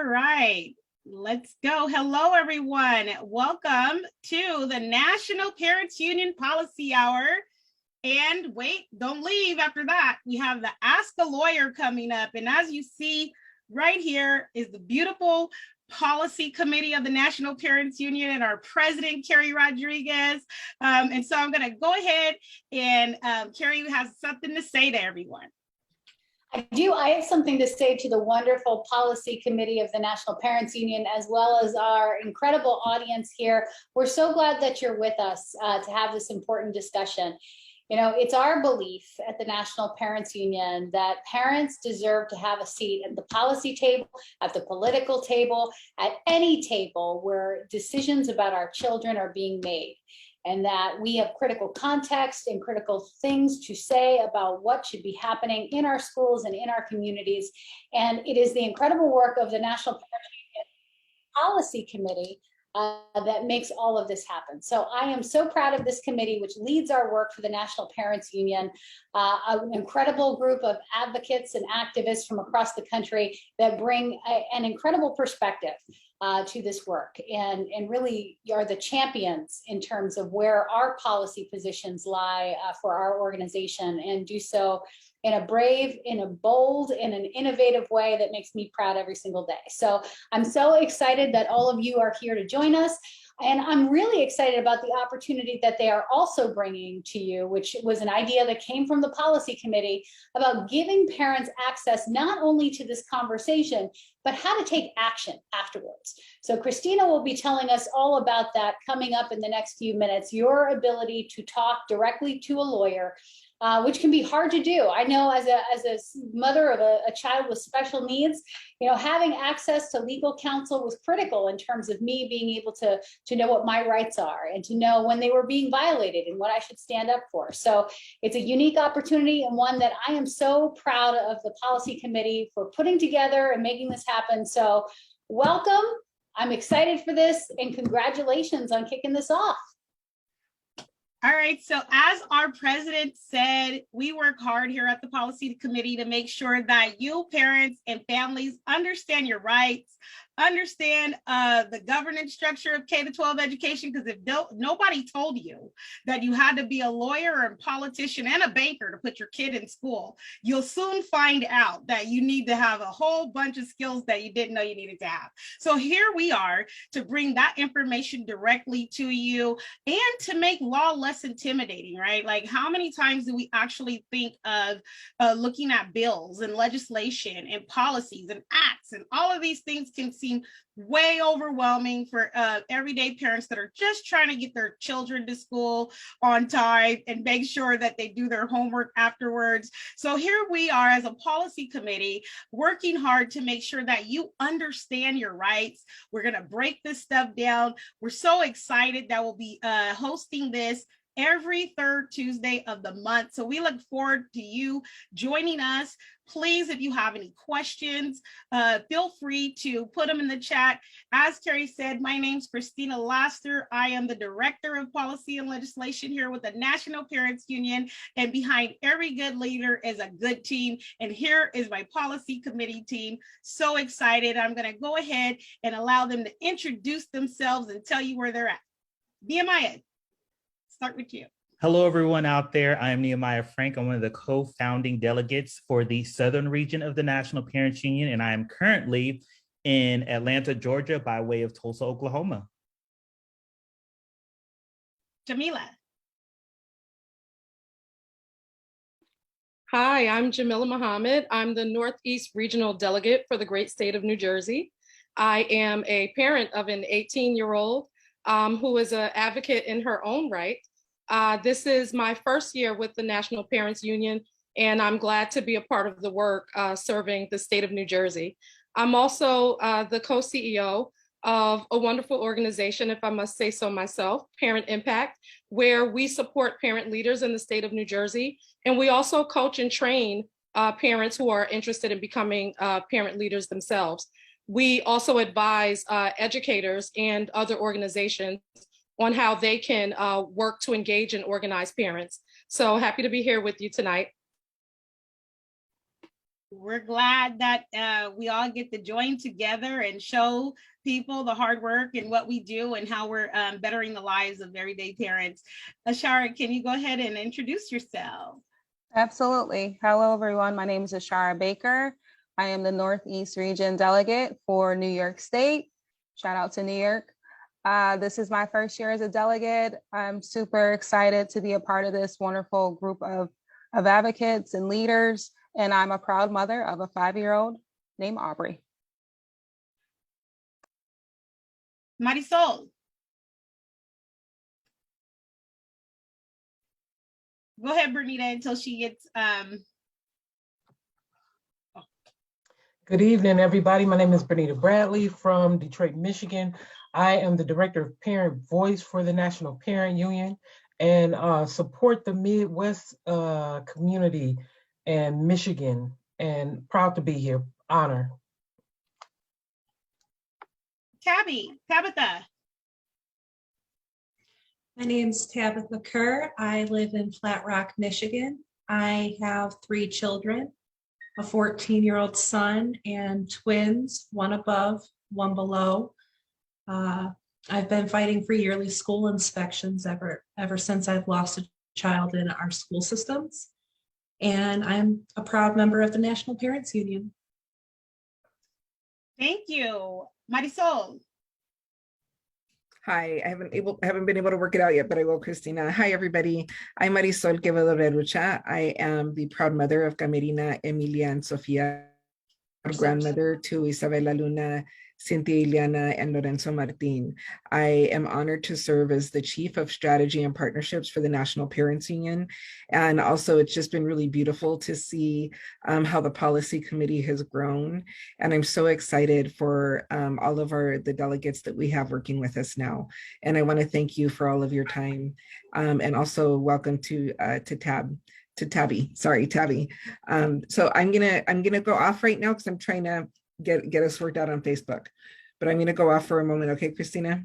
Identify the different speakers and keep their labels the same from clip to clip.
Speaker 1: All right, let's go. Hello, everyone. Welcome to the National Parents Union Policy Hour. And wait, don't leave after that. We have the Ask a Lawyer coming up. And as you see right here is the beautiful Policy Committee of the National Parents Union and our president, Carrie Rodriguez. And so I'm going to go ahead and Carrie has something to say to everyone.
Speaker 2: I do. I have something to say to the wonderful Policy Committee of the National Parents Union, as well as our incredible audience here. We're so glad that you're with us to have this important discussion. You know, it's our belief at the National Parents Union that parents deserve to have a seat at the policy table, at the political table, at any table where decisions about our children are being made, and that we have critical context and critical things to say about what should be happening in our schools and in our communities. And it is the incredible work of the National Parents Union Policy Committee that makes all of this happen. So I am so proud of this committee, which leads our work for the National Parents Union, an incredible group of advocates and activists from across the country that bring an incredible perspective to this work and really are the champions in terms of where our policy positions lie for our organization, and do so in a brave, in a bold, in an innovative way that makes me proud every single day. So I'm so excited that all of you are here to join us. And I'm really excited about the opportunity that they are also bringing to you, which was an idea that came from the Policy Committee about giving parents access not only to this conversation, but how to take action afterwards. So Christina will be telling us all about that coming up in the next few minutes, your ability to talk directly to a lawyer, which can be hard to do. I know as a mother of a child with special needs, you know, having access to legal counsel was critical in terms of me being able to know what my rights are and to know when they were being violated and what I should stand up for. So it's a unique opportunity, and one that I am so proud of the Policy Committee for putting together and making this happen. So welcome. I'm excited for this, and congratulations on kicking this off.
Speaker 1: All right, so as our president said, we work hard here at the Policy Committee to make sure that you parents and families understand your rights, understand the governance structure of K-12 education, because if nobody told you that you had to be a lawyer and politician and a banker to put your kid in school, you'll soon find out that you need to have a whole bunch of skills that you didn't know you needed to have. So here we are to bring that information directly to you and to make law less intimidating, right? Like, how many times do we actually think of looking at bills and legislation and policies and acts, and all of these things can seem way overwhelming for everyday parents that are just trying to get their children to school on time and make sure that they do their homework afterwards. So here we are as a policy committee working hard to make sure that you understand your rights. We're going to break this stuff down. We're so excited that we'll be hosting this every third Tuesday of the month. So we look forward to you joining us. Please, if you have any questions, feel free to put them in the chat. As Carrie said, my name's Christina Laster. I am the Director of Policy and Legislation here with the National Parents Union, and behind every good leader is a good team. And here is my Policy Committee team. So excited. I'm going to go ahead and allow them to introduce themselves and tell you where they're at. Nehemiah, start with you.
Speaker 3: Hello, everyone out there. I am Nehemiah Frank. I'm one of the co-founding delegates for the Southern region of the National Parents Union, and I am currently in Atlanta, Georgia, by way of Tulsa, Oklahoma.
Speaker 1: Jamila.
Speaker 4: Hi, I'm Jamila Muhammad. I'm the Northeast Regional Delegate for the great state of New Jersey. I am a parent of an 18-year-old who is an advocate in her own right. This is my first year with the National Parents Union, and I'm glad to be a part of the work serving the state of New Jersey. I'm also the co-CEO of a wonderful organization, if I must say so myself, Parent Impact, where we support parent leaders in the state of New Jersey. And we also coach and train parents who are interested in becoming parent leaders themselves. We also advise educators and other organizations on how they can work to engage and organize parents. So happy to be here with you tonight.
Speaker 1: we're glad that we all get to join together and show people the hard work and what we do and how we're bettering the lives of everyday parents. Ashara, can you go ahead and introduce yourself?
Speaker 5: Absolutely. Hello, everyone. My name is Ashara Baker. I am the Northeast Region Delegate for New York State. Shout out to New York. This is my first year as a delegate. I'm super excited to be a part of this wonderful group of advocates and leaders. And I'm a proud mother of a 5-year-old named Aubrey.
Speaker 1: Marisol. Go ahead, Bernita, until she gets.
Speaker 6: Good evening, everybody. My name is Bernita Bradley from Detroit, Michigan. I am the Director of Parent Voice for the National Parent Union and support the Midwest community and Michigan, and proud to be here. Honor.
Speaker 1: Tabitha.
Speaker 7: My name's Tabitha Kerr. I live in Flat Rock, Michigan. I have 3 children, a 14-year-old son and twins, one above, one below. I've been fighting for yearly school inspections ever since I've lost a child in our school systems. And I'm a proud member of the National Parents Union.
Speaker 1: Thank you. Marisol.
Speaker 8: Hi, I haven't been able to work it out yet, but I will, Christina. Hi, everybody. I'm Marisol Quevedo Rerucha. I am the proud mother of Camerina, Emilia, and Sofia, grandmother to Isabela Luna, Cynthia Ileana, and Lorenzo Martin. I am honored to serve as the Chief of Strategy and Partnerships for the National Parents Union. And also, it's just been really beautiful to see how the policy committee has grown. And I'm so excited for all of the delegates that we have working with us now. And I want to thank you for all of your time. And also welcome to Tabby. Sorry, Tabby. So I'm gonna go off right now because I'm trying to get us worked out on Facebook. But I'm gonna go off for a moment, okay, Christina?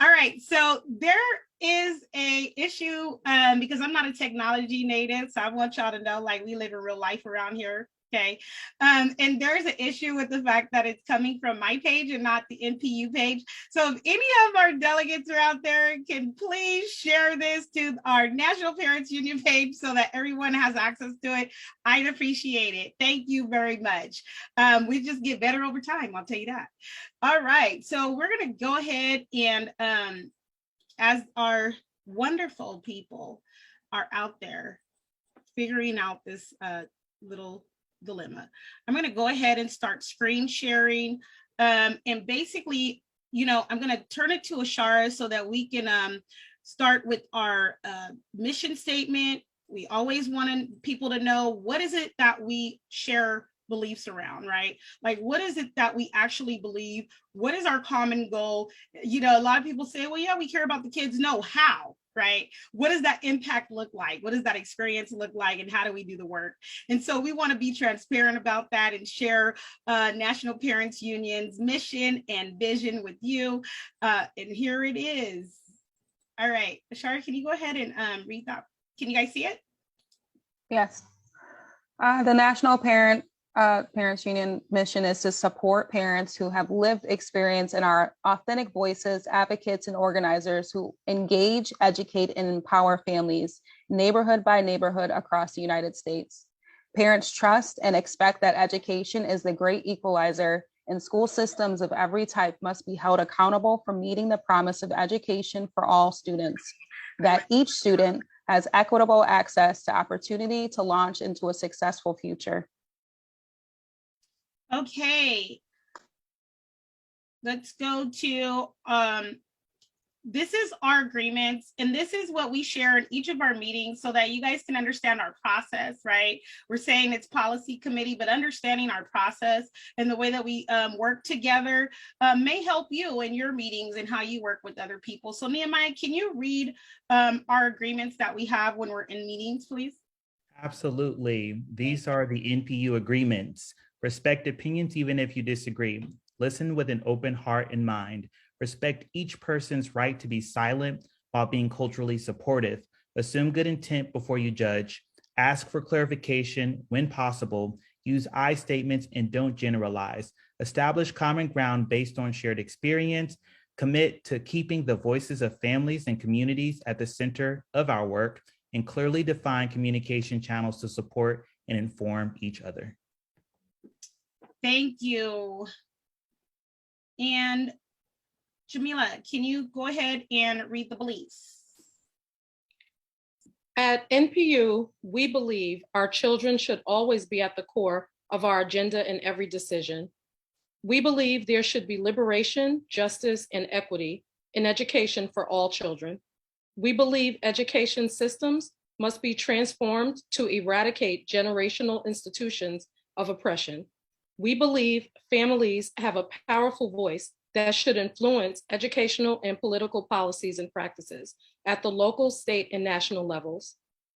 Speaker 1: All right, so there is a issue because I'm not a technology native, so I want y'all to know, like, we live in real life around here. Okay. And there's an issue with the fact that it's coming from my page and not the NPU page. So if any of our delegates are out there, can please share this to our National Parents Union page so that everyone has access to it. I'd appreciate it. Thank you very much. We just get better over time, I'll tell you that. All right. So we're going to go ahead and as our wonderful people are out there figuring out this little dilemma, I'm going to go ahead and start screen sharing. And basically, I'm going to turn it to Ashara so that we can start with our mission statement. We always want people to know, what is it that we share beliefs around, right? Like, what is it that we actually believe? What is our common goal? A lot of people say, well, yeah, we care about the kids. No, how? Right? What does that impact look like? What does that experience look like? And how do we do the work? And so we want to be transparent about that and share National Parents Union's mission and vision with you. And here it is. All right, Ashara, can you go ahead and read that? Can you guys see it?
Speaker 5: Yes. The National Parents Union mission is to support parents who have lived experience and are authentic voices, advocates, and organizers who engage, educate, and empower families neighborhood by neighborhood across the United States. Parents trust and expect that education is the great equalizer, and school systems of every type must be held accountable for meeting the promise of education for all students, that each student has equitable access to opportunity to launch into a successful future.
Speaker 1: Okay, let's go to, this is our agreements, and this is what we share in each of our meetings so that you guys can understand our process, right? We're saying it's policy committee, but understanding our process and the way that we work together may help you in your meetings and how you work with other people. So Nehemiah, can you read our agreements that we have when we're in meetings, please?
Speaker 3: Absolutely. These are the NPU agreements. Respect opinions even if you disagree. Listen with an open heart and mind. Respect each person's right to be silent while being culturally supportive. Assume good intent before you judge. Ask for clarification when possible. Use I statements and don't generalize. Establish common ground based on shared experience. Commit to keeping the voices of families and communities at the center of our work, and clearly define communication channels to support and inform each other.
Speaker 1: Thank you. And Jamila, can you go ahead and read the beliefs?
Speaker 4: At NPU, we believe our children should always be at the core of our agenda in every decision. We believe there should be liberation, justice, and equity in education for all children. We believe education systems must be transformed to eradicate generational institutions of oppression. We believe families have a powerful voice that should influence educational and political policies and practices at the local, state, and national levels.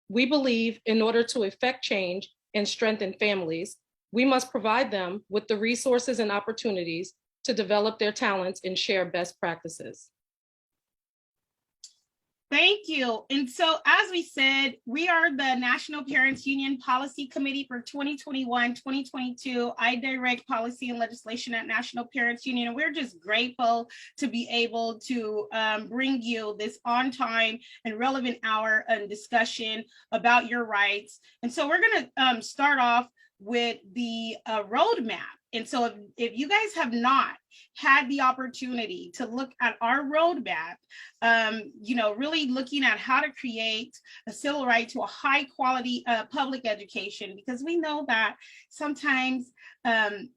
Speaker 4: We believe in order to effect change and strengthen families, we must provide them with the resources and opportunities to develop their talents and share best practices.
Speaker 1: Thank you. And so, as we said, we are the National Parents Union Policy Committee for 2021-2022. I direct policy and legislation at National Parents Union. And we're just grateful to be able to bring you this on time and relevant hour and discussion about your rights. And so we're going to start off with the roadmap. And so if you guys have not had the opportunity to look at our roadmap, really looking at how to create a civil right to a high quality public education, because we know that sometimes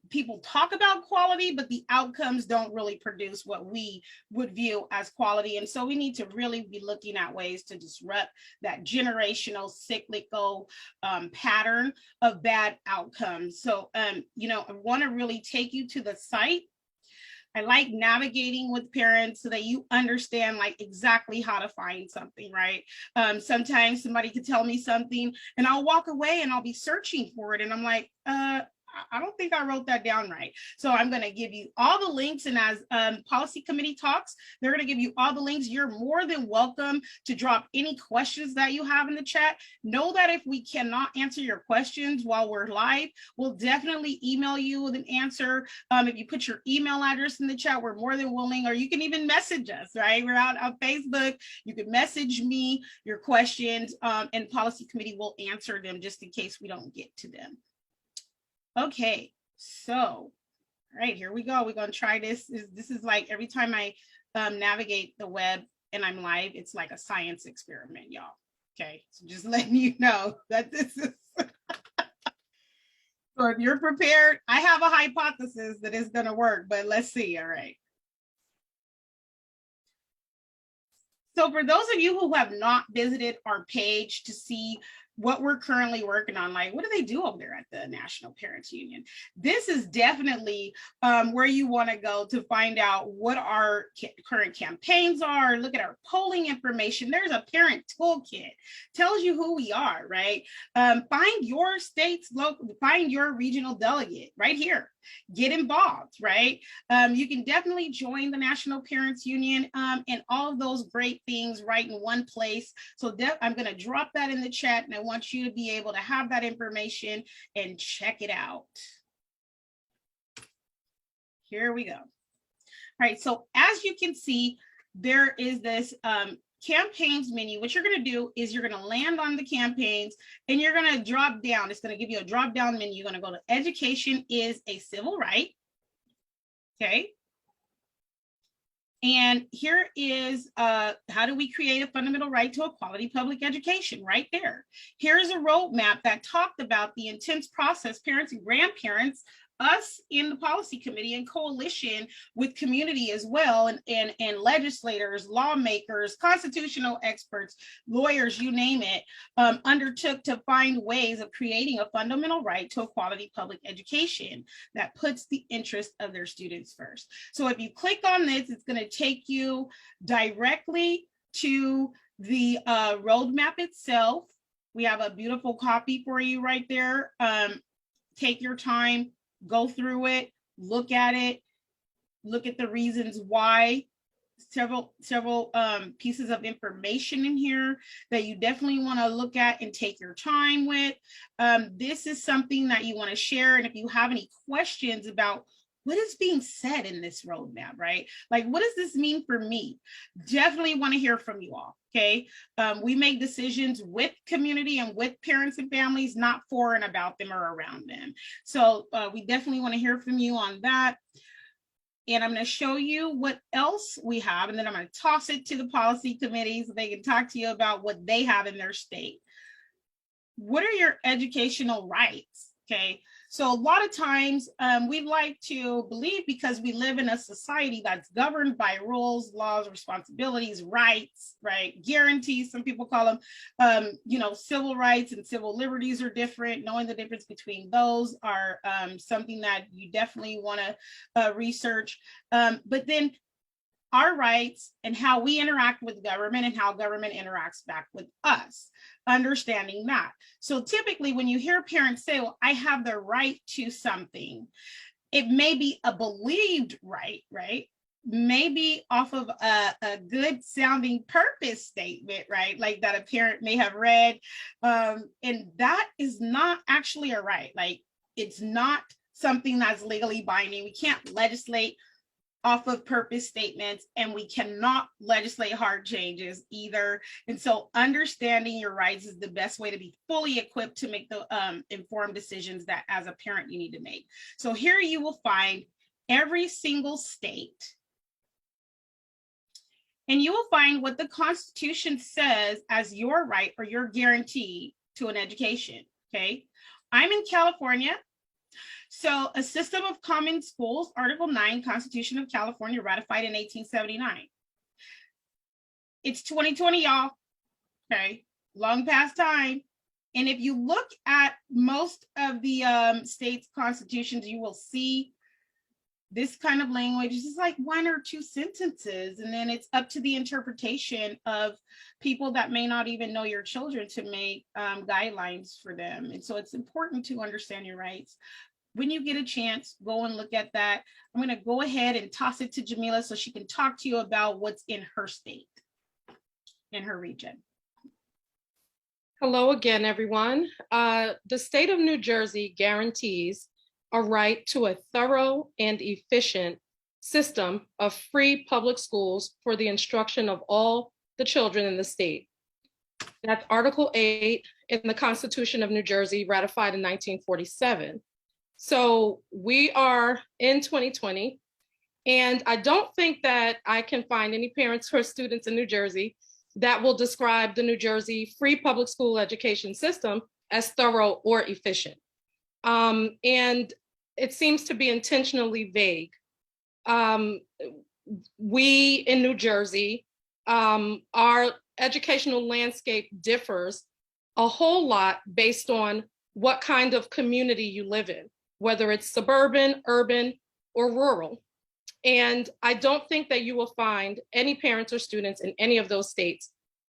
Speaker 1: people talk about quality, but the outcomes don't really produce what we would view as quality. And so we need to really be looking at ways to disrupt that generational cyclical pattern of bad outcomes. So, I want to really take you to the site. I like navigating with parents so that you understand like exactly how to find something, right? Sometimes somebody could tell me something and I'll walk away and I'll be searching for it. And I'm like, I don't think I wrote that down right. So I'm going to give you all the links. And as policy committee talks, they're going to give you all the links. You're more than welcome to drop any questions that you have in the chat. Know that if we cannot answer your questions while we're live, we'll definitely email you with an answer. If you put your email address in the chat, we're more than willing, or you can even message us, right? We're out on Facebook. You can message me your questions and policy committee will answer them just in case we don't get to them. Okay, so, all right, here we go. We're going to try this. This is like every time I navigate the web and I'm live, it's like a science experiment, y'all. Okay, so just letting you know that this is. So if you're prepared, I have a hypothesis that it's going to work, but let's see. All right. So for those of you who have not visited our page to see what we're currently working on, like what do they do over there at the National Parents Union? This is definitely where you want to go to find out what our current campaigns are. Look at our polling information. There's a parent toolkit, tells you who we are, right? Find your state's local, find your regional delegate right here. Get involved, right? You can definitely join the National Parents Union and all of those great things right in one place. So I'm going to drop that in the chat, and I want you to be able to have that information and check it out. Here we go. All right, so as you can see, there is this campaigns menu. What you're going to do is you're going to land on the campaigns and you're going to drop down. It's going to give you a drop down menu. You're going to go to education is a civil right. Okay. And here is how do we create a fundamental right to a quality public education right there. Here's a roadmap that talked about the intense process parents and grandparents, us in the policy committee and coalition with community as well, and legislators, lawmakers, constitutional experts, lawyers, you name it, undertook to find ways of creating a fundamental right to a quality public education that puts the interest of their students first. So if you click on this, it's going to take you directly to the roadmap itself. We have a beautiful copy for you right there. Take your time. Go through it, look at the reasons why several pieces of information in here that you definitely want to look at and take your time with. This is something that you want to share. And if you have any questions about what is being said in this roadmap, right? Like, what does this mean for me? Definitely want to hear from you all, okay? We make decisions with community and with parents and families, not for and about them or around them. So we definitely want to hear from you on that. And I'm going to show you what else we have, and then I'm going to toss it to the policy committee so they can talk to you about what they have in their state. What are your educational rights? Okay, so a lot of times we like to believe, because we live in a society that's governed by rules, laws, responsibilities, rights, right? Guarantees, some people call them, civil rights and civil liberties are different. Knowing the difference between those are something that you definitely want to research. But then our rights and how we interact with government and how government interacts back with us, understanding that. So typically when you hear parents say, well, I have the right to something, it may be a believed right? Maybe off of a good sounding purpose statement, right? Like that a parent may have read. And that is not actually a right. Like, it's not something that's legally binding. We can't legislate off of purpose statements, and we cannot legislate hard changes either. And so understanding your rights is the best way to be fully equipped to make the informed decisions that as a parent you need to make. So here you will find every single state, and you will find what the Constitution says as your right or your guarantee to an education, okay? I'm in California. So a system of common schools, Article 9, Constitution of California, ratified in 1879. It's 2020, y'all, okay? Long past time. And if you look at most of the states' constitutions, you will see this kind of language. This is like one or two sentences, and then it's up to the interpretation of people that may not even know your children to make guidelines for them. And so it's important to understand your rights. When you get a chance, go and look at that. I'm going to go ahead and toss it to Jamila so she can talk to you about what's in her state, in her region.
Speaker 4: Hello again, everyone. The state of New Jersey guarantees a right to a thorough and efficient system of free public schools for the instruction of all the children in the state. That's Article 8 in the Constitution of New Jersey, ratified in 1947. So we are in 2020, and I don't think that I can find any parents or students in New Jersey that will describe the New Jersey free public school education system as thorough or efficient. And it seems to be intentionally vague. We in New Jersey, our educational landscape differs a whole lot based on what kind of community you live in, whether it's suburban, urban, or rural. And I don't think that you will find any parents or students in any of those states,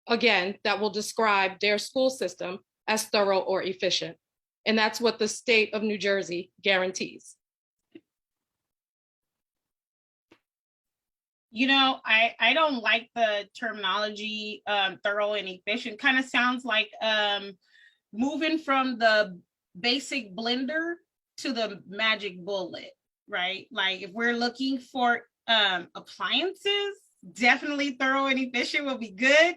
Speaker 4: again, that will describe their school system as thorough or efficient. And that's what the state of New Jersey guarantees.
Speaker 1: You know, I don't like the terminology thorough and efficient. Kind of sounds like moving from the basic blender to the magic bullet, right? Like if we're looking for appliances, definitely thorough and efficient will be good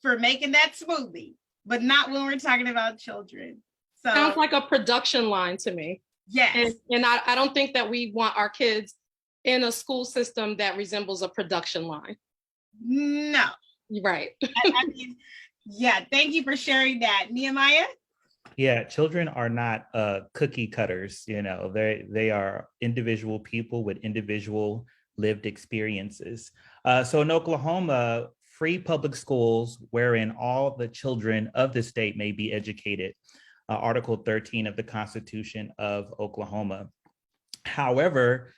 Speaker 1: for making that smoothie, but not when we're talking about children. So
Speaker 4: sounds like a production line to me.
Speaker 1: Yes.
Speaker 4: And I don't think that we want our kids in a school system that resembles a production line.
Speaker 1: No.
Speaker 4: Right.
Speaker 1: I mean, yeah, thank you for sharing that. Nehemiah?
Speaker 3: Yeah, children are not cookie cutters, you know, they are individual people with individual lived experiences. So in Oklahoma, free public schools wherein all the children of the state may be educated, Article 13 of the Constitution of Oklahoma. However,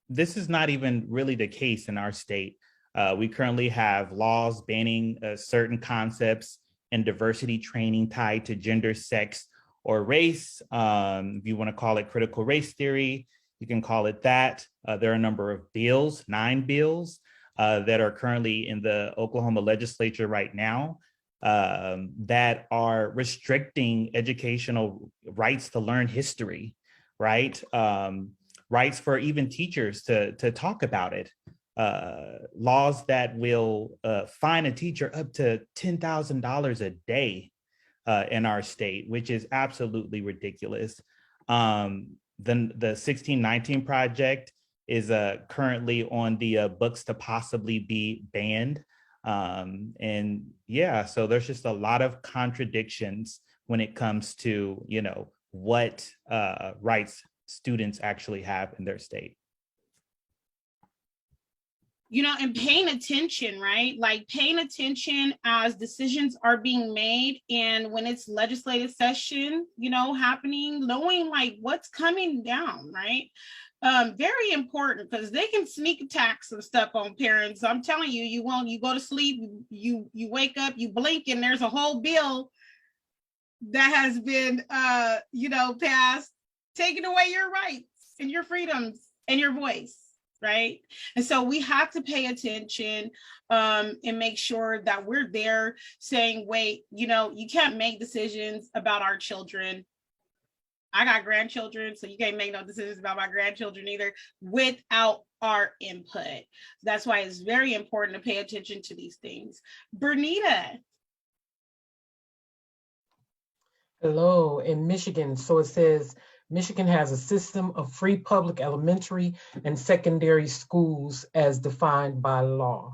Speaker 3: this is not even really the case in our state. We currently have laws banning certain concepts and diversity training tied to gender, sex, or race. If you want to call it critical race theory, you can call it that. There are a number of bills, 9 bills, that are currently in the Oklahoma legislature right now that are restricting educational rights to learn history, right? Rights for even teachers to talk about it. Laws that will fine a teacher up to $10,000 a day in our state, which is absolutely ridiculous. Then the 1619 project is currently on the books to possibly be banned. And yeah, so there's just a lot of contradictions when it comes to, you know, what rights students actually have in their state.
Speaker 1: You know, and paying attention, right? Like paying attention as decisions are being made, and when it's legislative session, you know, happening, knowing like what's coming down, right? Very important, because they can sneak attack some stuff on parents. I'm telling you, you go to sleep, you wake up, you blink, and there's a whole bill that has been you know, passed, taking away your rights and your freedoms and your voice. Right. And so we have to pay attention and make sure that we're there saying, wait, you know, you can't make decisions about our children. I got grandchildren, so you can't make no decisions about my grandchildren either without our input. That's why it's very important to pay attention to these things. Bernita.
Speaker 6: Hello, in Michigan, so it says, Michigan has a system of free public elementary and secondary schools as defined by law.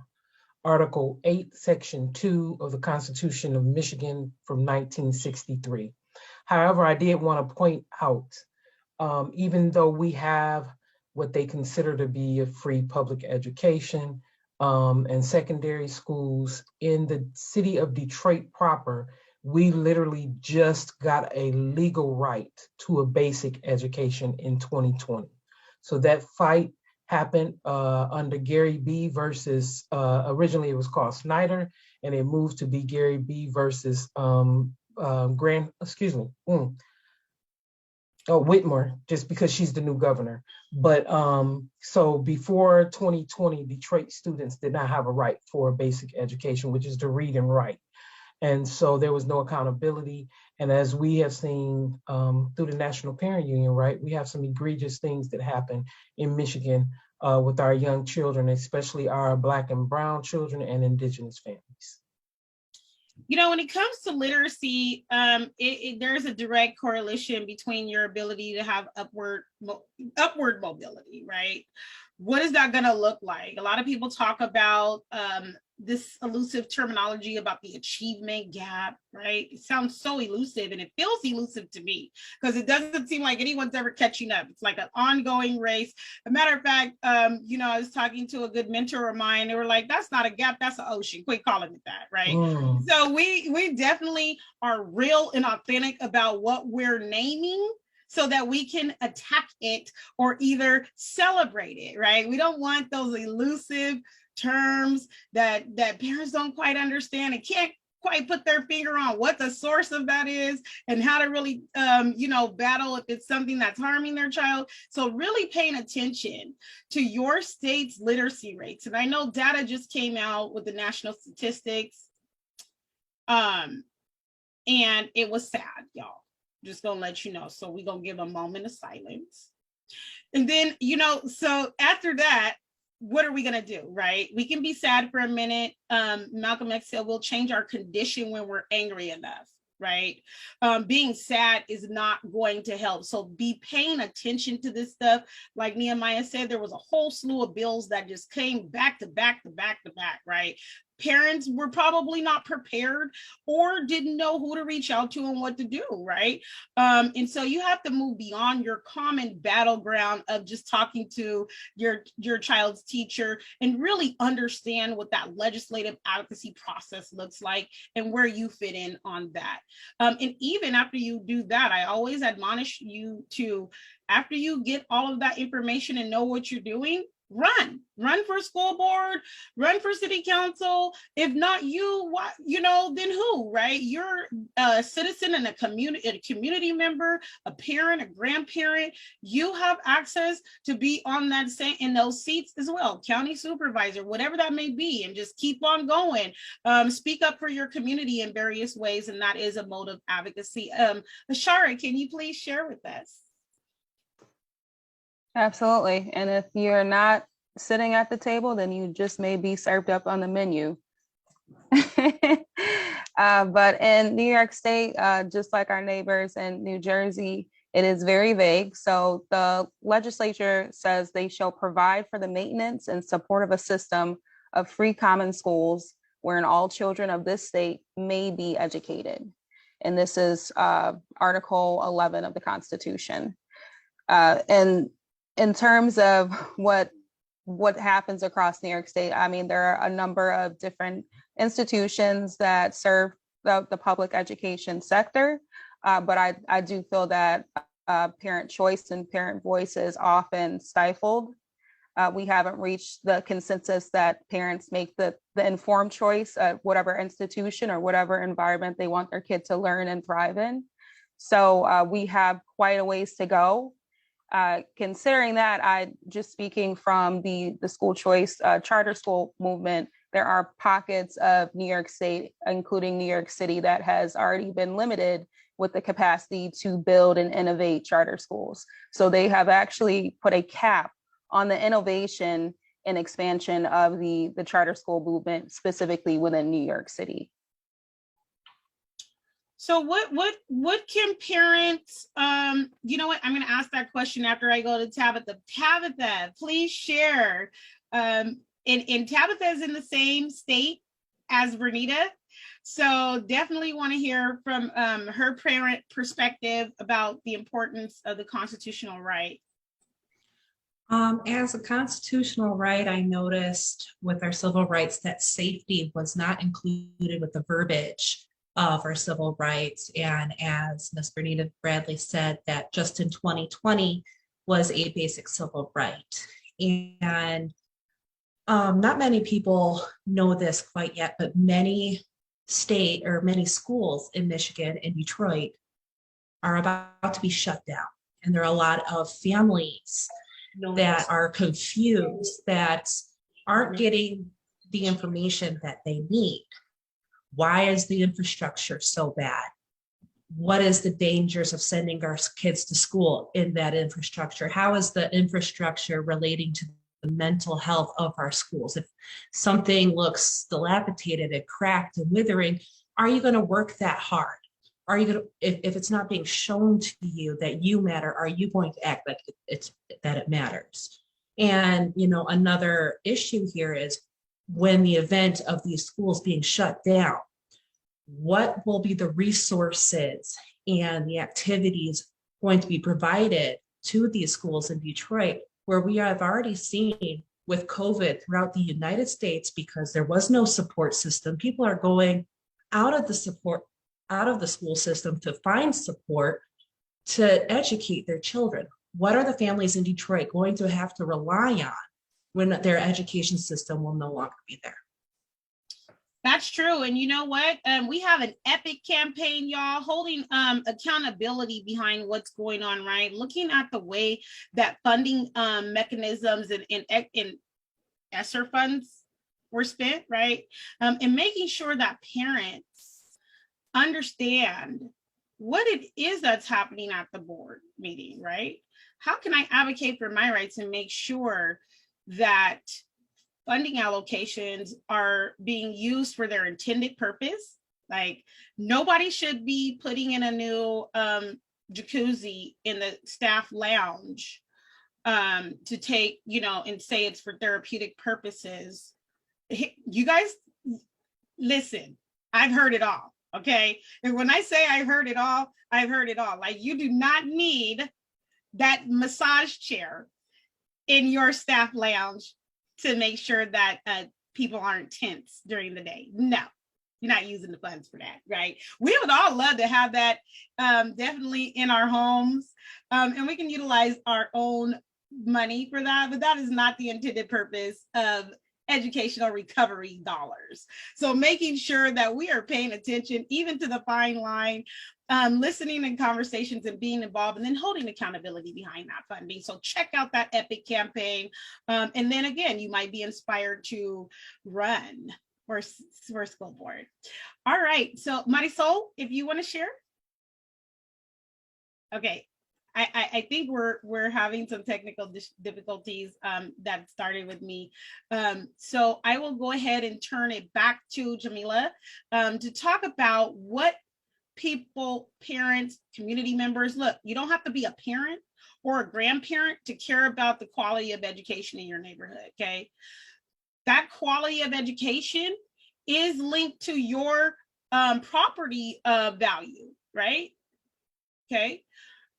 Speaker 6: Article 8, Section 2 of the Constitution of Michigan from 1963. However, I did want to point out, even though we have what they consider to be a free public education and secondary schools in the city of Detroit proper, we literally just got a legal right to a basic education in 2020. So that fight happened under Gary B versus, originally it was called Snyder, and it moved to be Gary B versus Whitmer, just because she's the new governor. But so before 2020, Detroit students did not have a right for a basic education, which is to read and write. And so there was no accountability. And as we have seen through the National Parent Union, right, we have some egregious things that happen in Michigan with our young children, especially our Black and Brown children and Indigenous families.
Speaker 1: You know, when it comes to literacy, there's a direct correlation between your ability to have upward mobility, right? What is that going to look like? A lot of people talk about this elusive terminology about the achievement gap, right? It sounds so elusive, and it feels elusive to me because it doesn't seem like anyone's ever catching up. It's like an ongoing race. As a matter of fact, you know, I was talking to a good mentor of mine. They were like, that's not a gap, that's an ocean. Quit calling it that, right? So we definitely are real and authentic about what we're naming, so that we can attack it or either celebrate it, right? We don't want those elusive terms that parents don't quite understand and can't quite put their finger on what the source of that is and how to really, you know, battle if it's something that's harming their child. So really paying attention to your state's literacy rates. And I know data just came out with the national statistics, and it was sad, y'all. Just gonna let you know. So we're gonna give a moment of silence. And then, you know, so after that, what are we gonna do, right? We can be sad for a minute. Malcolm X said we'll change our condition when we're angry enough, right? Being sad is not going to help. So be paying attention to this stuff. Like Nehemiah said, there was a whole slew of bills that just came back to back to back to back, right? Parents were probably not prepared or didn't know who to reach out to and what to do, right? And so you have to move beyond your common battleground of just talking to your child's teacher and really understand what that legislative advocacy process looks like and where you fit in on that. And even after you do that, I always admonish you to, after you get all of that information and know what you're doing, run for school board, run for city council. If not you, what, then who, right? You're a citizen and a community member, a parent, a grandparent. You have access to be on that in those seats as well, county supervisor, whatever that may be, and just keep on going. Speak up for your community in various ways, and that is a mode of advocacy. Ashara, can you please share with us?
Speaker 5: Absolutely. And if you're not sitting at the table, then you just may be served up on the menu. But in New York State, just like our neighbors in New Jersey, it is very vague. So the legislature says they shall provide for the maintenance and support of a system of free common schools wherein all children of this state may be educated. And this is Article 11 of the Constitution. And in terms of what happens across New York State, I mean, there are a number of different institutions that serve the public education sector, but I do feel that parent choice and parent voice is often stifled. We haven't reached the consensus that parents make the informed choice at whatever institution or whatever environment they want their kid to learn and thrive in. So we have quite a ways to go. Considering that, I just speaking from the school choice charter school movement, there are pockets of New York State, including New York City, that has already been limited with the capacity to build and innovate charter schools. So they have actually put a cap on the innovation and expansion of the charter school movement, specifically within New York City.
Speaker 1: So what can parents, you know what, I'm gonna ask that question after I go to Tabitha. Tabitha, please share. And Tabitha is in the same state as Bernita. So definitely wanna hear from her parent perspective about the importance of the constitutional right.
Speaker 7: As a constitutional right, I noticed with our civil rights that safety was not included with the verbiage of our civil rights. And as Ms. Bernita Bradley said, that just in 2020 was a basic civil right. And not many people know this quite yet, but many schools in Michigan and Detroit are about to be shut down. And there are a lot of families that are confused, that aren't getting the information that they need. Why is the infrastructure so bad? What is the dangers of sending our kids to school in that infrastructure? How is the infrastructure relating to the mental health of our schools? If something looks dilapidated and cracked and withering, are you going to work that hard? Are you going to, if it's not being shown to you that you matter, are you going to act like it matters? And, another issue here is when the event of these schools being shut down, what will be the resources and the activities going to be provided to these schools in Detroit, where we have already seen with COVID throughout the United States, because there was no support system, people are going out of the school system to find support to educate their children. What are the families in Detroit going to have to rely on when their education system will no longer be there?
Speaker 1: That's true. And you know what? We have an epic campaign, y'all, holding accountability behind what's going on, right? Looking at the way that funding mechanisms and ESSER funds were spent, right? And making sure that parents understand what it is that's happening at the board meeting, right? How can I advocate for my rights and make sure that funding allocations are being used for their intended purpose? Like, nobody should be putting in a new jacuzzi in the staff lounge to take, and say it's for therapeutic purposes. You guys, listen, I've heard it all, okay? And when I say I've heard it all, I've heard it all. Like, you do not need that massage chair in your staff lounge to make sure that people aren't tense during the day. No, you're not using the funds for that, right? We would all love to have that definitely in our homes. And we can utilize our own money for that, but that is not the intended purpose of educational recovery dollars. So making sure that we are paying attention even to the fine line, listening in conversations and being involved, and then holding accountability behind that funding. So check out that EPIC campaign. And then again, you might be inspired to run for school board. All right, so Marisol, if you want to share. Okay, I think we're having some technical difficulties that started with me. So I will go ahead and turn it back to Jamila to talk about what people, parents, community members, look, you don't have to be a parent or a grandparent to care about the quality of education in your neighborhood, okay? That quality of education is linked to your property value, right? Okay.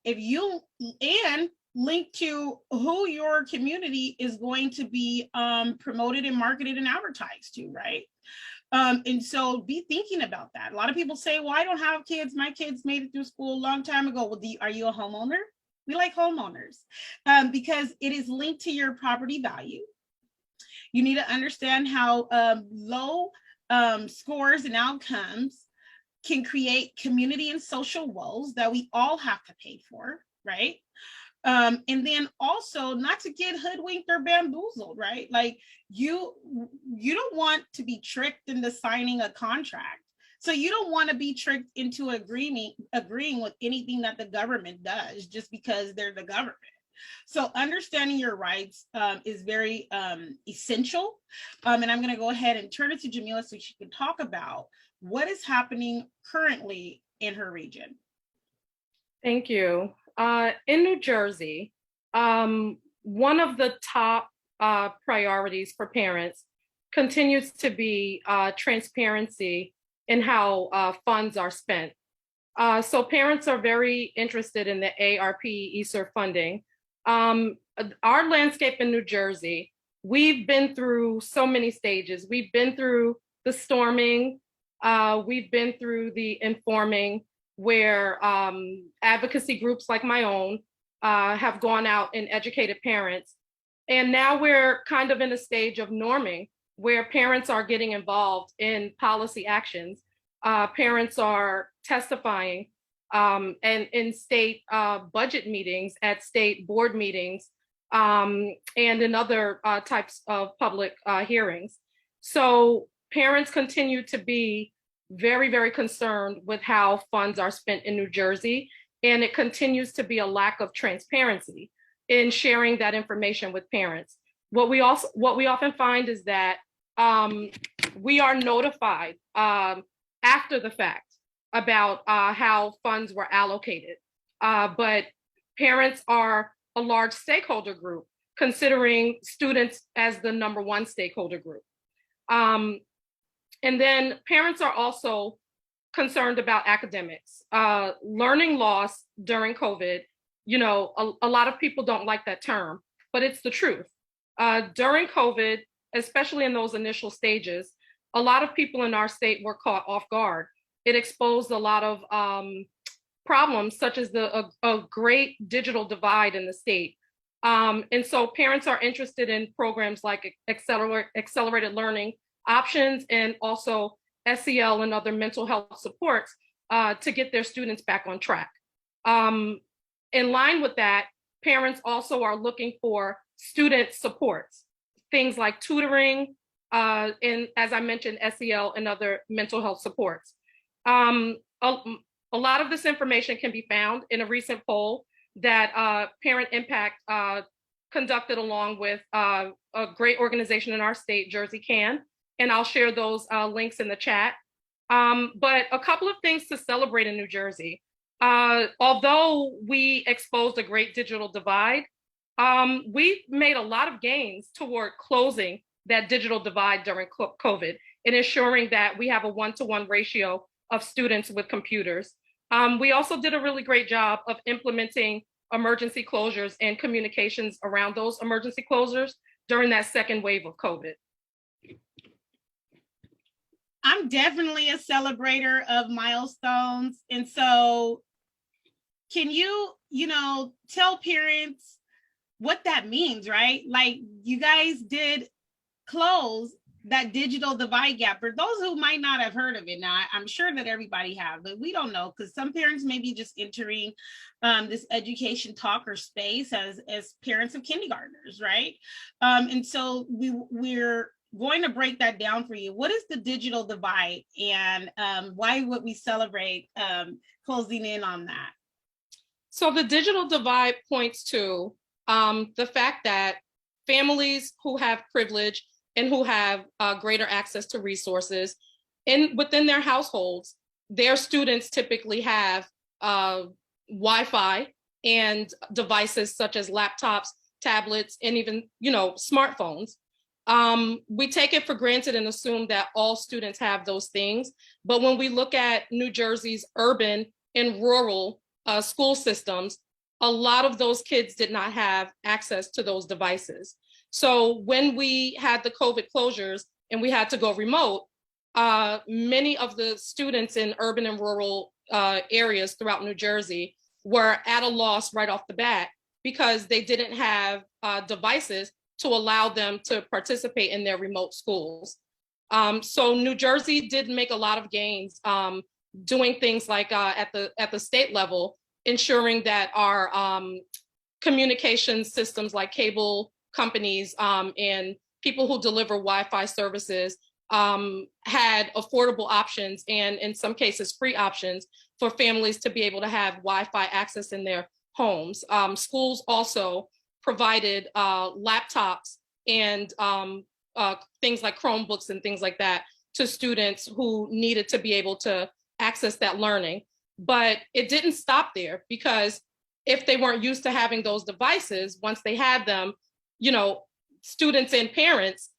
Speaker 1: If you, and linked to who your community is going to be promoted and marketed and advertised to, right? And so be thinking about that. A lot of people say, well, I don't have kids. My kids made it through school a long time ago. Well, are you a homeowner? We like homeowners because it is linked to your property value. You need to understand how low scores and outcomes can create community and social woes that we all have to pay for, right? And then also not to get hoodwinked or bamboozled, right? Like you don't want to be tricked into signing a contract. So you don't want to be tricked into agreeing with anything that the government does just because they're the government. So understanding your rights is very essential. And I'm going to go ahead and turn it to Jamila so she can talk about what is happening currently in her region.
Speaker 4: Thank you. In New Jersey, one of the top priorities for parents continues to be transparency in how funds are spent. So parents are very interested in the ARP ESSER funding. Our landscape in New Jersey, we've been through so many stages. We've been through the storming, we've been through the informing, where advocacy groups like my own have gone out and educated parents. And now we're kind of in a stage of norming where parents are getting involved in policy actions. Parents are testifying and in state budget meetings, at state board meetings, and in other types of public hearings. So parents continue to be very, very concerned with how funds are spent in New Jersey, and it continues to be a lack of transparency in sharing that information with parents. What we often find is that we are notified after the fact about how funds were allocated, but parents are a large stakeholder group, considering students as the #1 stakeholder group. And then parents are also concerned about academics. Learning loss during COVID, you know, a lot of people don't like that term, but it's the truth. During COVID, especially in those initial stages, a lot of people in our state were caught off guard. It exposed a lot of problems, such as a great digital divide in the state. And so parents are interested in programs like accelerated learning options, and also SEL and other mental health supports to get their students back on track. In line with that, parents also are looking for student supports, things like tutoring, and as I mentioned, SEL and other mental health supports. A lot of this information can be found in a recent poll that Parent Impact conducted along with a great organization in our state, Jersey Can, and I'll share those links in the chat. But a couple of things to celebrate in New Jersey. Although we exposed a great digital divide, we made a lot of gains toward closing that digital divide during COVID and ensuring that we have a 1-to-1 ratio of students with computers. We also did a really great job of implementing emergency closures and communications around those emergency closures during that second wave of COVID.
Speaker 1: I'm definitely a celebrator of milestones. And so can you tell parents what that means, right? Like you guys did close that digital divide gap. For those who might not have heard of it, now I'm sure that everybody have, but we don't know because some parents may be just entering this education talk or space as parents of kindergartners, right? And so we're going to break that down for you. What is the digital divide, and why would we celebrate closing in on that?
Speaker 4: So the digital divide points to the fact that families who have privilege and who have greater access to resources within their households, their students typically have Wi-Fi and devices such as laptops, tablets, and even, smartphones. We take it for granted and assume that all students have those things. But when we look at New Jersey's urban and rural school systems, a lot of those kids did not have access to those devices. So when we had the COVID closures and we had to go remote, many of the students in urban and rural areas throughout New Jersey were at a loss right off the bat because they didn't have devices to allow them to participate in their remote schools. So New Jersey did make a lot of gains doing things like at the state level, ensuring that our communication systems like cable companies and people who deliver Wi-Fi services had affordable options and in some cases free options for families to be able to have Wi-Fi access in their homes. Schools also provided laptops and things like Chromebooks and things like that to students who needed to be able to access that learning. But it didn't stop there, because if they weren't used to having those devices, once they had them, students and parents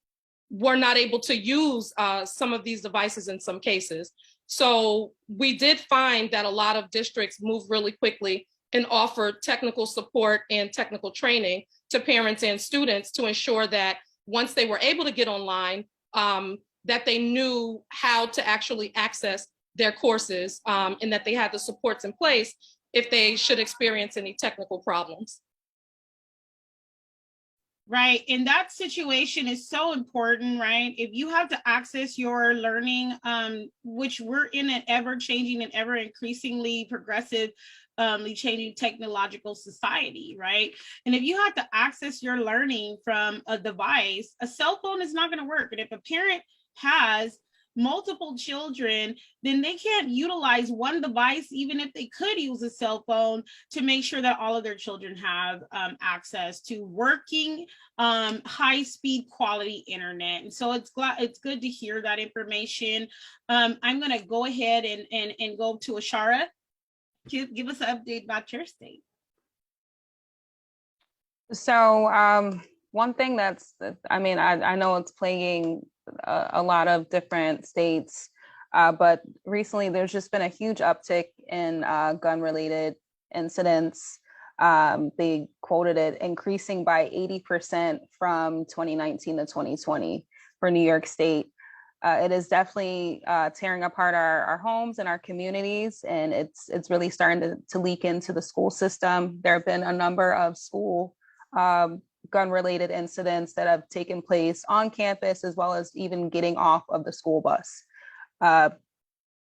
Speaker 4: were not able to use some of these devices in some cases. So we did find that a lot of districts moved really quickly and offered technical support and technical training to parents and students to ensure that once they were able to get online, that they knew how to actually access their courses and that they had the supports in place if they should experience any technical problems.
Speaker 1: Right. And that situation is so important, right? If you have to access your learning, which we're in an ever changing and ever increasingly progressive, changing technological society, right? And if you have to access your learning from a device, a cell phone is not going to work. And if a parent has multiple children, then they can't utilize one device, even if they could use a cell phone, to make sure that all of their children have access to working high-speed quality internet. And so it's good to hear that information. I'm going to go ahead and go to Ashara. Give us an update about your state.
Speaker 5: So one thing I know it's plaguing a lot of different states, but recently there's just been a huge uptick in gun-related incidents. They quoted it increasing by 80% from 2019 to 2020 for New York State. It is definitely tearing apart our homes and our communities, and it's really starting to leak into the school system. There have been a number of school gun-related incidents that have taken place on campus, as well as even getting off of the school bus.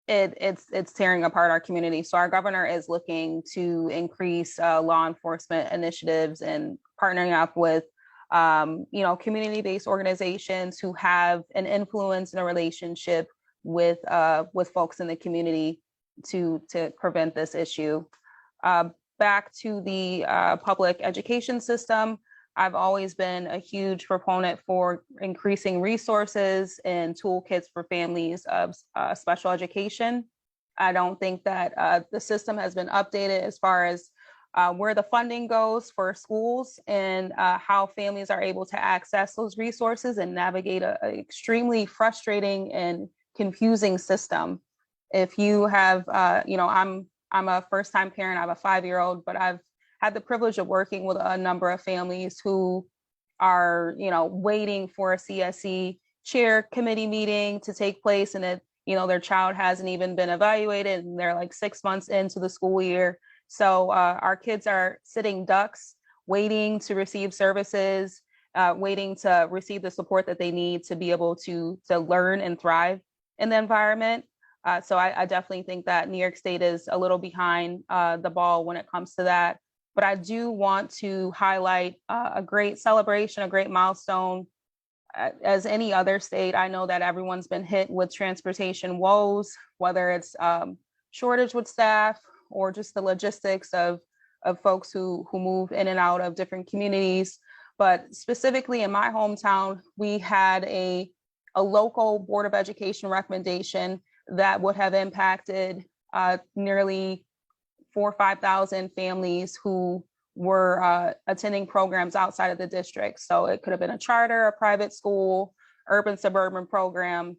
Speaker 5: It's tearing apart our community. So our governor is looking to increase law enforcement initiatives and partnering up with community-based organizations who have an influence and a relationship with folks in the community to prevent this issue. Back to the public education system, I've always been a huge proponent for increasing resources and toolkits for families of special education. I don't think that the system has been updated as far as where the funding goes for schools and how families are able to access those resources and navigate an extremely frustrating and confusing system. If you have, I'm a first-time parent, I have a 5-year-old, but I've had the privilege of working with a number of families who are, waiting for a CSE chair committee meeting to take place, and their child hasn't even been evaluated, and they're like 6 months into the school year. So our kids are sitting ducks waiting to receive services, waiting to receive the support that they need to be able to learn and thrive in the environment. So I definitely think that New York State is a little behind the ball when it comes to that. But I do want to highlight a great celebration, a great milestone. As any other state, I know that everyone's been hit with transportation woes, whether it's shortage with staff or just the logistics of folks who move in and out of different communities. But specifically in my hometown, we had a local Board of Education recommendation that would have impacted nearly 4,000 or 5,000 families who were attending programs outside of the district. So it could have been a charter, a private school, urban suburban program.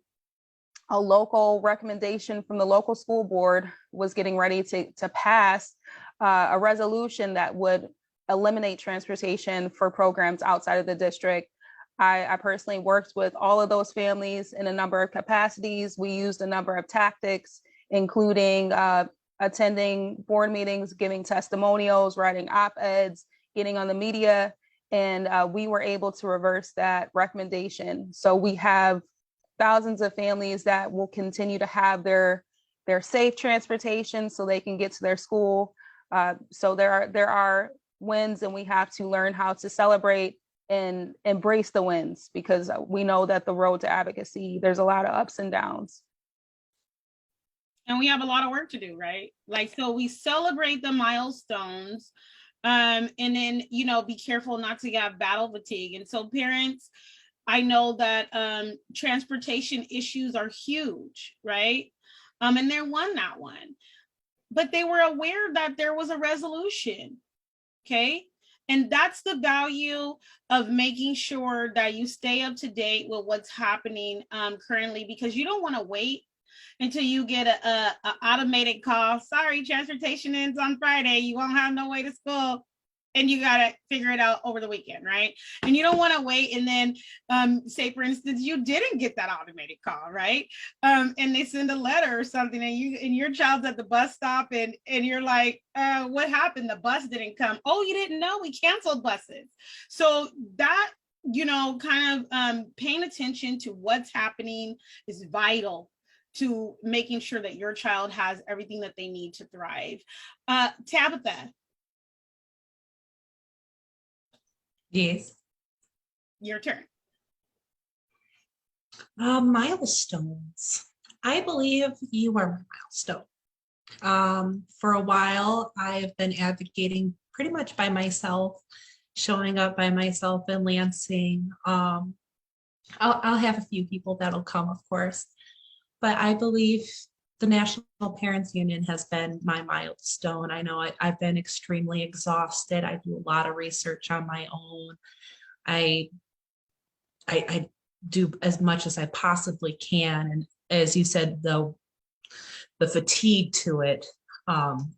Speaker 5: A local recommendation from the local school board was getting ready to pass a resolution that would eliminate transportation for programs outside of the district. I personally worked with all of those families in a number of capacities. We used a number of tactics, including attending board meetings, giving testimonials, writing op-eds, getting on the media, and we were able to reverse that recommendation. So we have thousands of families that will continue to have their safe transportation so they can get to their school. So there are wins, and we have to learn how to celebrate and embrace the wins, because we know that the road to advocacy, there's a lot of ups and downs.
Speaker 1: And we have a lot of work to do, right? Like, so we celebrate the milestones, and then, you know, be careful not to have battle fatigue. And so parents, I know that transportation issues are huge, right? And they won that one, but they were aware that there was a resolution, okay? And that's the value of making sure that you stay up to date with what's happening currently, because you don't want to wait until you get a automated call. Sorry, transportation ends on Friday. You won't have no way to school. And you got to figure it out over the weekend, right? And you don't want to wait and then say, for instance, you didn't get that automated call, right? And they send a letter or something, and your child's at the bus stop, and you're like, what happened? The bus didn't come. Oh, you didn't know? We canceled buses. So that, you know, kind of paying attention to what's happening is vital to making sure that your child has everything that they need to thrive. Tabitha.
Speaker 7: Yes.
Speaker 1: Your turn.
Speaker 7: Milestones. I believe you are a milestone. For a while, I've been advocating pretty much by myself, showing up by myself in Lansing. I'll have a few people that'll come, of course, but I believe the National Parents Union has been my milestone. I know I've been extremely exhausted. I do a lot of research on my own. I do as much as I possibly can. And as you said, the fatigue to it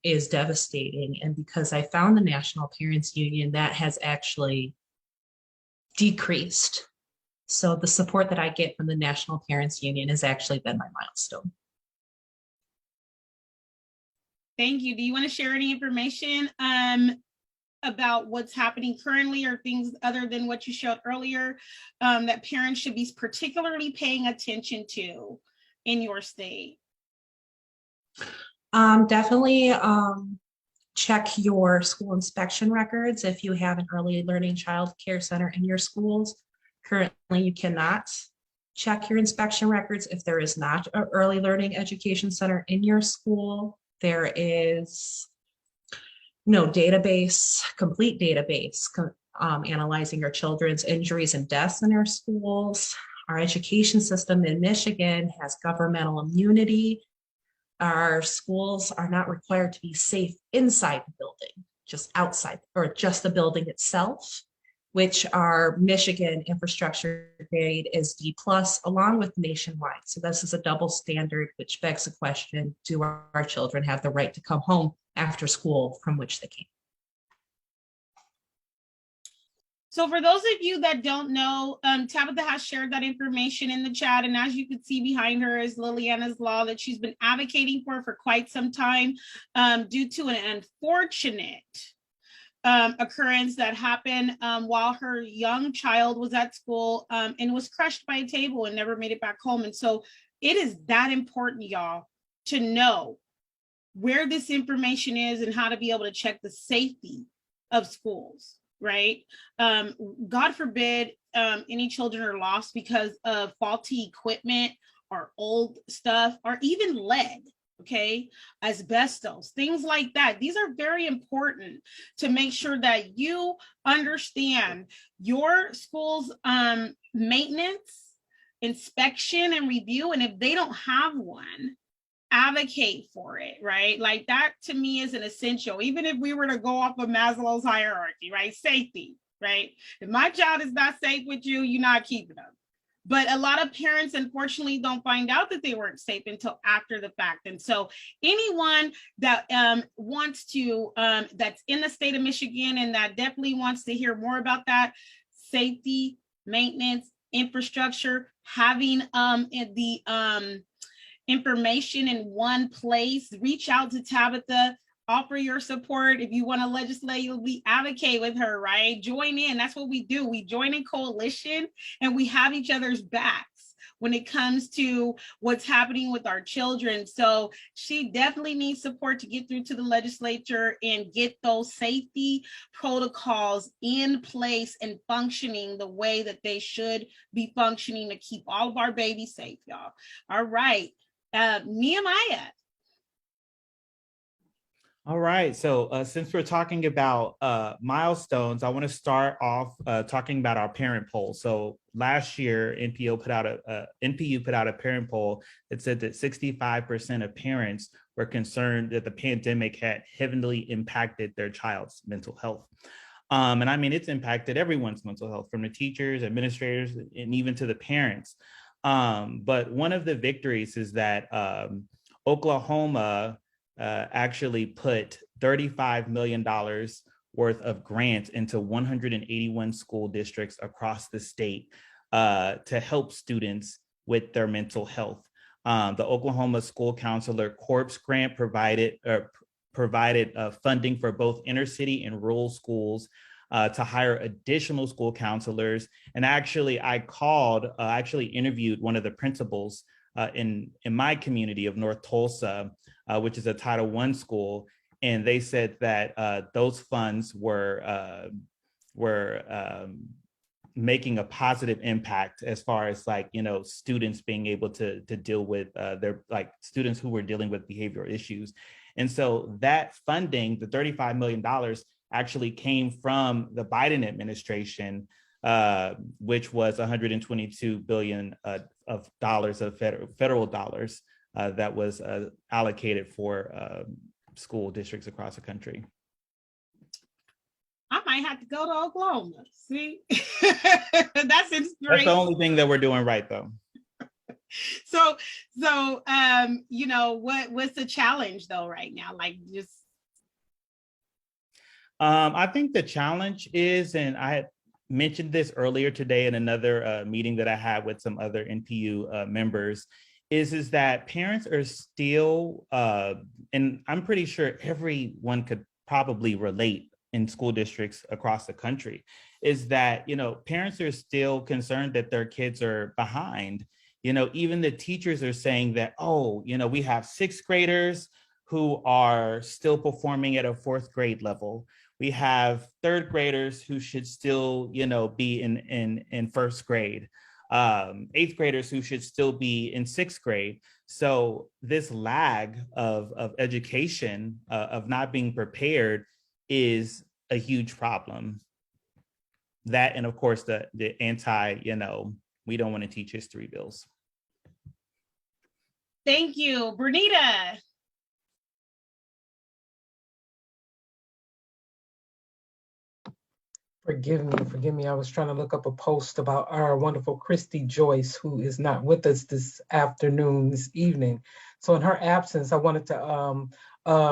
Speaker 7: is devastating. And because I found the National Parents Union, that has actually decreased. So the support that I get from the National Parents Union has actually been my milestone.
Speaker 1: Thank you. Do you want to share any information about what's happening currently, or things other than what you showed earlier that parents should be particularly paying attention to in your state?
Speaker 7: Definitely check your school inspection records if you have an early learning child care center in your schools. Currently, you cannot check your inspection records if there is not an early learning education center in your school. There is no database, complete database, analyzing our children's injuries and deaths in our schools. Our education system in Michigan has governmental immunity. Our schools are not required to be safe inside the building, just outside, or just the building itself, which our Michigan infrastructure grade is D+, along with nationwide. So this is a double standard, which begs the question, do our children have the right to come home after school from which they came?
Speaker 1: So for those of you that don't know, Tabitha has shared that information in the chat. And as you can see behind her is Liliana's law that she's been advocating for quite some time due to an unfortunate occurrence that happened while her young child was at school and was crushed by a table and never made it back home. And so it is that important, y'all, to know where this information is and how to be able to check the safety of schools, right? God forbid any children are lost because of faulty equipment or old stuff or even lead, okay? Asbestos, things like that. These are very important to make sure that you understand your school's maintenance, inspection, and review. And if they don't have one, advocate for it, right? Like that to me is an essential, even if we were to go off of Maslow's hierarchy, right? Safety, right? If my child is not safe with you, you're not keeping them. But a lot of parents, unfortunately, don't find out that they weren't safe until after the fact. And so anyone that wants to, that's in the state of Michigan and that definitely wants to hear more about that, safety, maintenance, infrastructure, having the information in one place, reach out to Tabitha, offer your support. If you want to legislate, we advocate with her, right? Join in. That's what we do. We join in coalition and we have each other's backs when it comes to what's happening with our children. So she definitely needs support to get through to the legislature and get those safety protocols in place and functioning the way that they should be functioning to keep all of our babies safe, y'all. All right. Nehemiah.
Speaker 3: All right, so since we're talking about milestones, I want to start off talking about our parent poll. So last year, NPU put out a parent poll that said that 65% of parents were concerned that the pandemic had heavily impacted their child's mental health. And I mean, it's impacted everyone's mental health, from the teachers, administrators, and even to the parents. But one of the victories is that Oklahoma actually put $35 million worth of grants into 181 school districts across the state to help students with their mental health. The Oklahoma School Counselor Corps grant provided funding for both inner city and rural schools to hire additional school counselors. And actually, I interviewed one of the principals in my community of North Tulsa, which is a Title I school, and they said that those funds were making a positive impact as far as, like, you know, students being able to deal with their, like, students who were dealing with behavioral issues. And so that funding, the $35 million, actually came from the Biden administration, which was $122 billion of federal dollars that was allocated for school districts across the country.
Speaker 1: I might have to go to Oklahoma. See, that's inspiration.
Speaker 3: That's the only thing that we're doing right, though.
Speaker 1: So, you know, what's the challenge though right now? Like, just.
Speaker 3: I think the challenge is, and I had mentioned this earlier today in another meeting that I had with some other NPU members, is that parents are still, and I'm pretty sure everyone could probably relate in school districts across the country, is that, you know, parents are still concerned that their kids are behind. You know, even the teachers are saying that, oh, you know, we have sixth graders who are still performing at a fourth grade level. We have third graders who should still, you know, be in first grade. Eighth graders who should still be in sixth grade. So this lag of education, of not being prepared, is a huge problem. That, and of course, the anti, you know, we don't want to teach history bills.
Speaker 1: Thank you, Bernita.
Speaker 6: Forgive me. I was trying to look up a post about our wonderful Christy Joyce, who is not with us this evening. So in her absence, I wanted to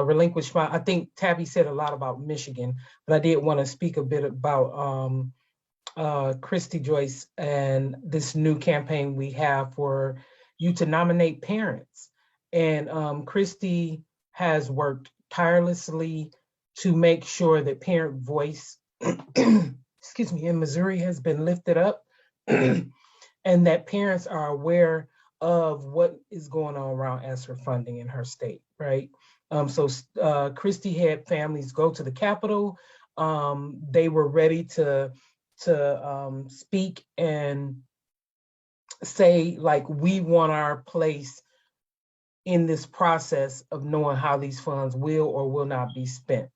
Speaker 6: relinquish I think Tabby said a lot about Michigan, but I did want to speak a bit about Christy Joyce and this new campaign we have for you to nominate parents. And Christy has worked tirelessly to make sure that parent voice, excuse me, in Missouri has been lifted up and that parents are aware of what is going on around ESSER funding in her state, right? So Christy had families go to the Capitol. They were ready to speak and say, like, we want our place in this process of knowing how these funds will or will not be spent.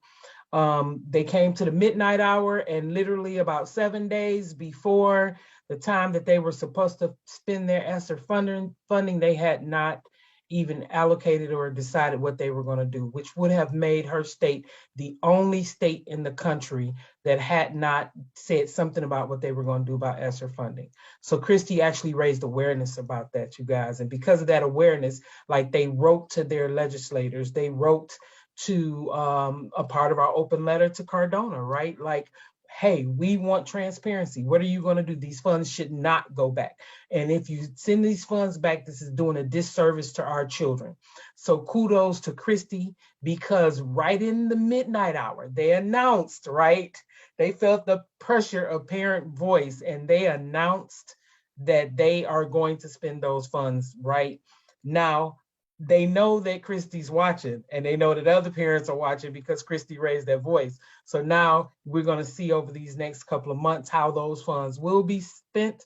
Speaker 6: They came to the midnight hour, and literally about 7 days before the time that they were supposed to spend their ESSER funding, they had not even allocated or decided what they were going to do, which would have made her state the only state in the country that had not said something about what they were going to do about ESSER funding. So Christy actually raised awareness about that, you guys. And because of that awareness, like, they wrote to their legislators, they wrote to a part of our open letter to Cardona, right? Like, hey, we want transparency. What are you going to do? These funds should not go back. And if you send these funds back, this is doing a disservice to our children. So kudos to Christy, because right in the midnight hour, they announced, right? They felt the pressure of parent voice, and they announced that they are going to spend those funds right now. They know that Christy's watching, and they know that other parents are watching because Christy raised their voice. So now we're going to see over these next couple of months how those funds will be spent,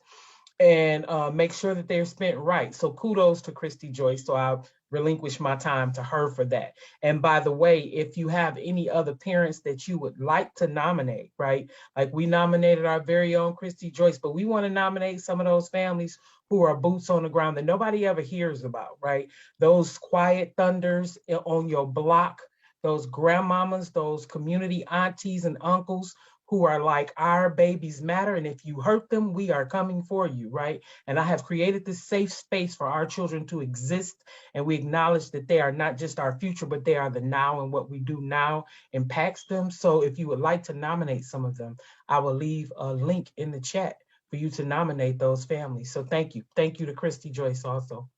Speaker 6: and make sure that they're spent right. So kudos to Christy Joyce. So I'll relinquish my time to her for that. And by the way, if you have any other parents that you would like to nominate, right? Like, we nominated our very own Christy Joyce, but we want to nominate some of those families who are boots on the ground that nobody ever hears about, right? Those quiet thunders on your block, those grandmamas, those community aunties and uncles who are like, our babies matter, and if you hurt them, we are coming for you, right? And I have created this safe space for our children to exist, and we acknowledge that they are not just our future, but they are the now, and what we do now impacts them. So if you would like to nominate some of them, I will leave a link in the chat for you to nominate those families. So thank you. Thank you to Christy Joyce also.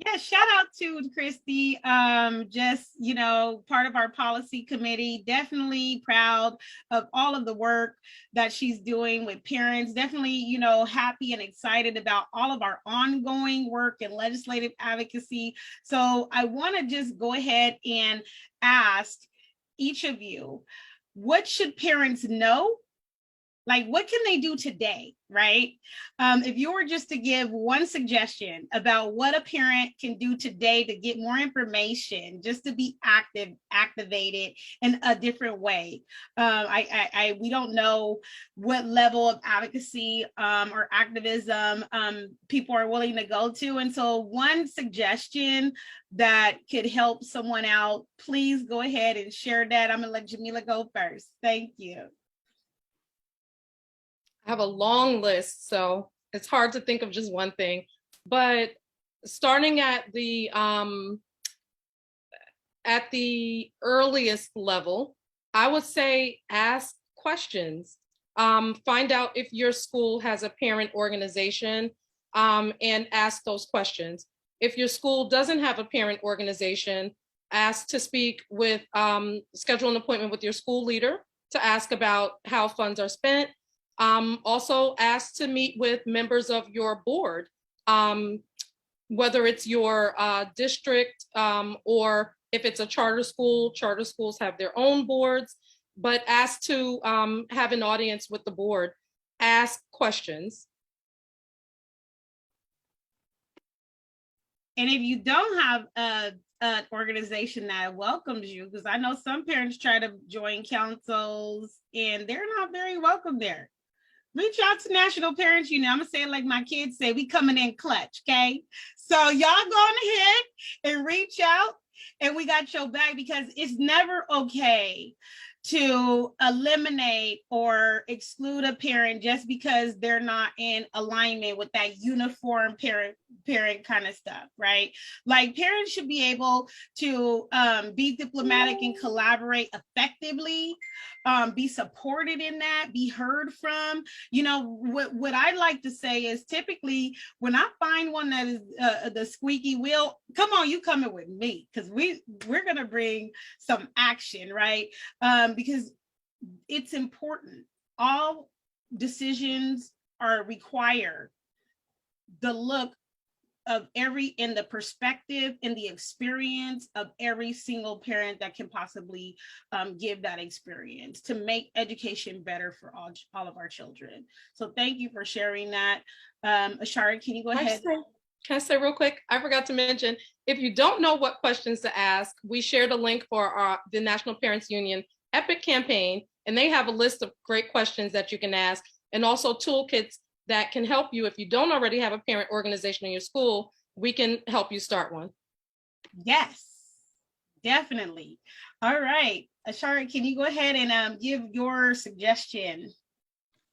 Speaker 1: Yeah, shout out to Christy, just, part of our policy committee. Definitely proud of all of the work that she's doing with parents. Definitely, happy and excited about all of our ongoing work and legislative advocacy. So I want to just go ahead and ask each of you, what should parents know? Like, what can they do today, right? If you were just to give one suggestion about what a parent can do today to get more information, just to be activated in a different way. We don't know what level of advocacy or activism people are willing to go to. And so one suggestion that could help someone out, please go ahead and share that. I'm gonna let Jamila go first. Thank you.
Speaker 4: I have a long list, so it's hard to think of just one thing. But starting at the earliest level, I would say ask questions. Find out if your school has a parent organization, and ask those questions. If your school doesn't have a parent organization, ask to speak with, schedule an appointment with your school leader to ask about how funds are spent. Also ask to meet with members of your board, whether it's your district or if it's a charter school. Charter schools have their own boards, but ask to have an audience with the board. Ask questions.
Speaker 1: And if you don't have an organization that welcomes you, because I know some parents try to join councils and they're not very welcome there, reach out to National Parents Union. I'm gonna say it like my kids say, we coming in clutch, okay? So y'all go on ahead and reach out, and we got your back, because it's never okay to eliminate or exclude a parent just because they're not in alignment with that uniform parent kind of stuff, right? Like parents should be able to be diplomatic and collaborate effectively, be supported in that, be heard from. You know, what I like to say is typically when I find one that is the squeaky wheel, come on, you coming with me, because we're gonna bring some action, right? Because it's important. All decisions require the look of in the perspective and the experience of every single parent that can possibly give that experience to make education better for all of our children. So thank you for sharing that. Ashara, can you go ahead?
Speaker 4: Can I say real quick? I forgot to mention, if you don't know what questions to ask, we shared a link for the National Parents Union EPIC campaign, and they have a list of great questions that you can ask, and also toolkits that can help you. If you don't already have a parent organization in your school, we can help you start one.
Speaker 1: Yes, definitely. All right, Ashara, can you go ahead and give your suggestion?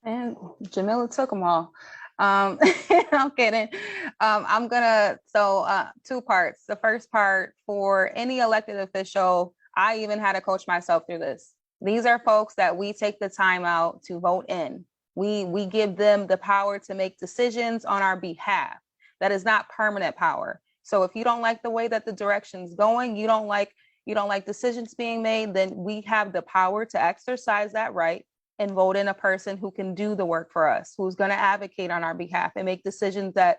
Speaker 5: And Jamila took them all. I'm kidding. I'm gonna, two parts. The first part, for any elected official, I even had to coach myself through this. These are folks that we take the time out to vote in. We give them the power to make decisions on our behalf. That is not permanent power. So if you don't like the way that the direction's going, you don't like decisions being made, then we have the power to exercise that right and vote in a person who can do the work for us, who's going to advocate on our behalf and make decisions that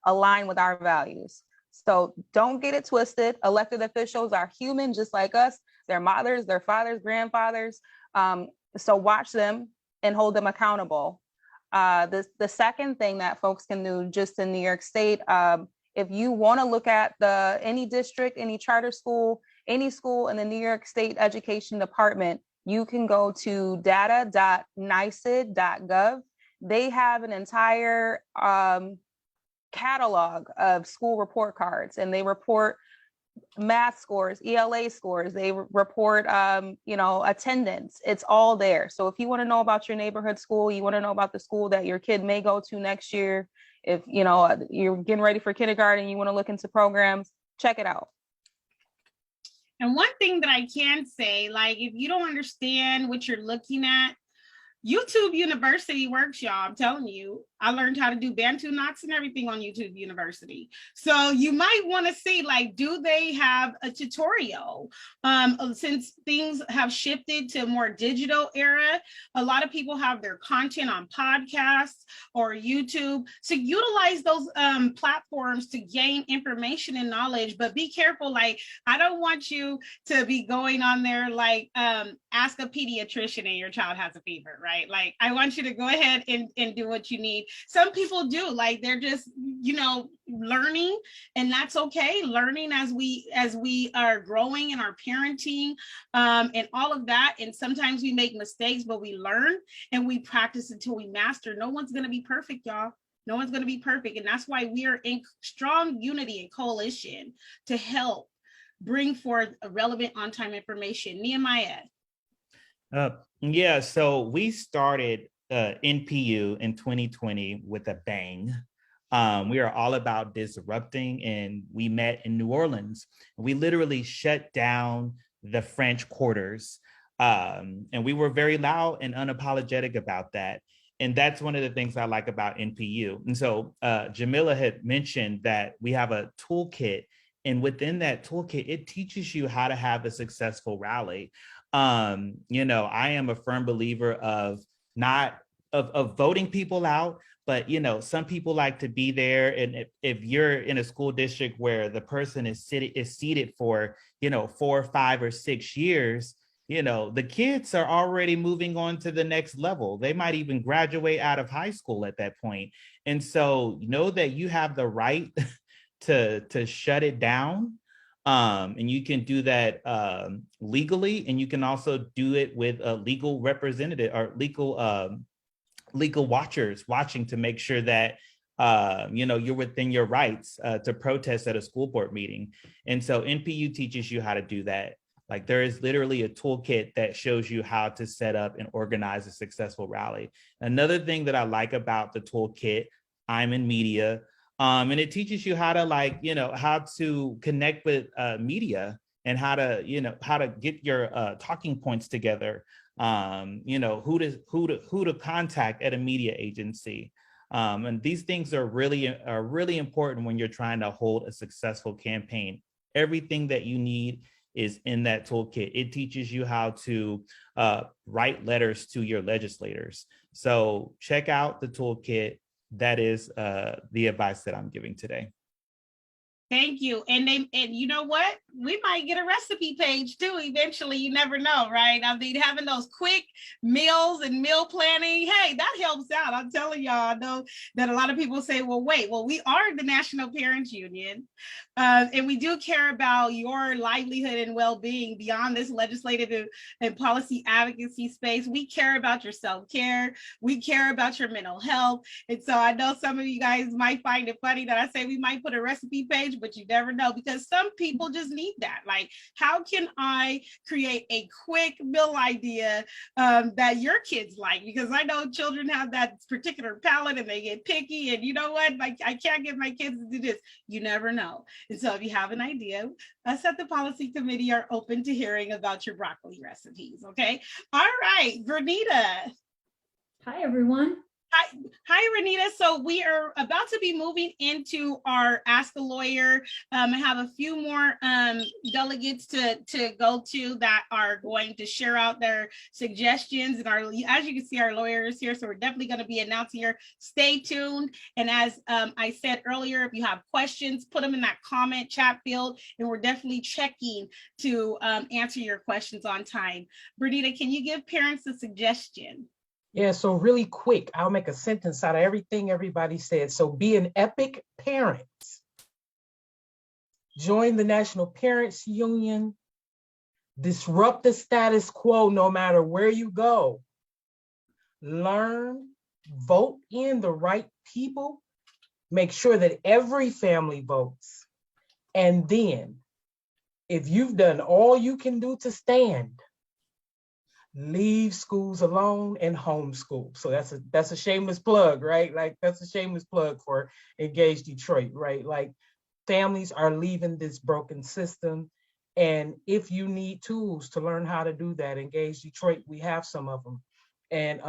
Speaker 5: align with our values. So don't get it twisted. Elected officials are human just like us. They're mothers, their fathers, grandfathers. So watch them and hold them accountable. The second thing that folks can do just in New York State, if you want to look at any district, any charter school, any school in the New York State Education Department, you can go to data.nicid.gov. They have an entire catalog of school report cards, and they report math scores, ELA scores, they report attendance. It's all there. So if you want to know about your neighborhood school, you want to know about the school that your kid may go to next year, if you're getting ready for kindergarten, you want to look into programs, check it out.
Speaker 1: And one thing that I can say, like, if you don't understand what you're looking at, YouTube University works, y'all. I'm telling you, I learned how to do Bantu knots and everything on YouTube University. So you might want to see, like, do they have a tutorial? Since things have shifted to a more digital era, a lot of people have their content on podcasts or YouTube. So utilize those platforms to gain information and knowledge, but be careful. Like, I don't want you to be going on there like, ask a pediatrician and your child has a fever, right? Like, I want you to go ahead and do what you need. Some people do, like, they're just, learning, and that's okay. Learning as we are growing in our parenting, and all of that. And sometimes we make mistakes, but we learn and we practice until we master. No one's going to be perfect, y'all. No one's going to be perfect. And that's why we are in strong unity and coalition to help bring forth a relevant on-time information. Nehemiah.
Speaker 3: Yeah, so we started NPU in 2020 with a bang. We are all about disrupting, and we met in New Orleans. We literally shut down the French quarters, and we were very loud and unapologetic about that. And that's one of the things I like about NPU. And so Jamila had mentioned that we have a toolkit, and within that toolkit, it teaches you how to have a successful rally. I am a firm believer of not of voting people out, but some people like to be there. And if you're in a school district where the person is seated for 4, 5, or 6 years, the kids are already moving on to the next level. They might even graduate out of high school at that point. And so know that you have the right to shut it down. And you can do that legally, and you can also do it with a legal representative or legal watchers watching to make sure that you're within your rights to protest at a school board meeting. And so NPU teaches you how to do that. Like there is literally a toolkit that shows you how to set up and organize a successful rally. Another thing that I like about the toolkit, I'm in media, and it teaches you how to how to connect with media and how to get your talking points together. Who to contact at a media agency. And these things are really important when you're trying to hold a successful campaign. Everything that you need is in that toolkit. It teaches you how to write letters to your legislators. So check out the toolkit. That is the advice that I'm giving today.
Speaker 1: Thank you. And you know what? We might get a recipe page too eventually. You never know, right? I mean, having those quick meals and meal planning, hey, that helps out. I'm telling y'all, I know that a lot of people say, well, wait, we are the National Parents Union, and we do care about your livelihood and well-being beyond this legislative and policy advocacy space. We care about your self-care. We care about your mental health. And so I know some of you guys might find it funny that I say we might put a recipe page, but you never know, because some people just need that. Like, how can I create a quick meal idea that your kids like? Because I know children have that particular palate and they get picky, and you know what? Like, I can't get my kids to do this. You never know. And so if you have an idea, us at the policy committee are open to hearing about your broccoli recipes. Okay. All right, Vernita.
Speaker 9: Hi, everyone.
Speaker 1: Hi, Renita. So we are about to be moving into our Ask a Lawyer. I have a few more delegates to go to that are going to share out their suggestions. And as you can see, our lawyer is here, so we're definitely going to be announcing here. Stay tuned. And as I said earlier, if you have questions, put them in that comment chat field, and we're definitely checking to answer your questions on time. Renita, can you give parents a suggestion?
Speaker 6: Yeah, so really quick, I'll make a sentence out of everything everybody said. So be an epic parent. Join the National Parents Union. Disrupt the status quo no matter where you go. Learn, vote in the right people. Make sure that every family votes. And then, if you've done all you can do to stand, leave schools alone and homeschool. So that's a shameless plug, right? Like, that's a shameless plug for Engage Detroit, right? Like, families are leaving this broken system. And if you need tools to learn how to do that, Engage Detroit, we have some of them. And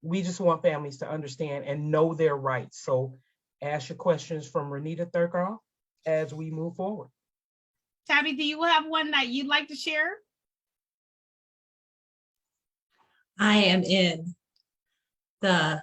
Speaker 6: we just want families to understand and know their rights. So ask your questions from Renita Thurkoff as we move forward.
Speaker 1: Tabby, do you have one that you'd like to share?
Speaker 7: I am in the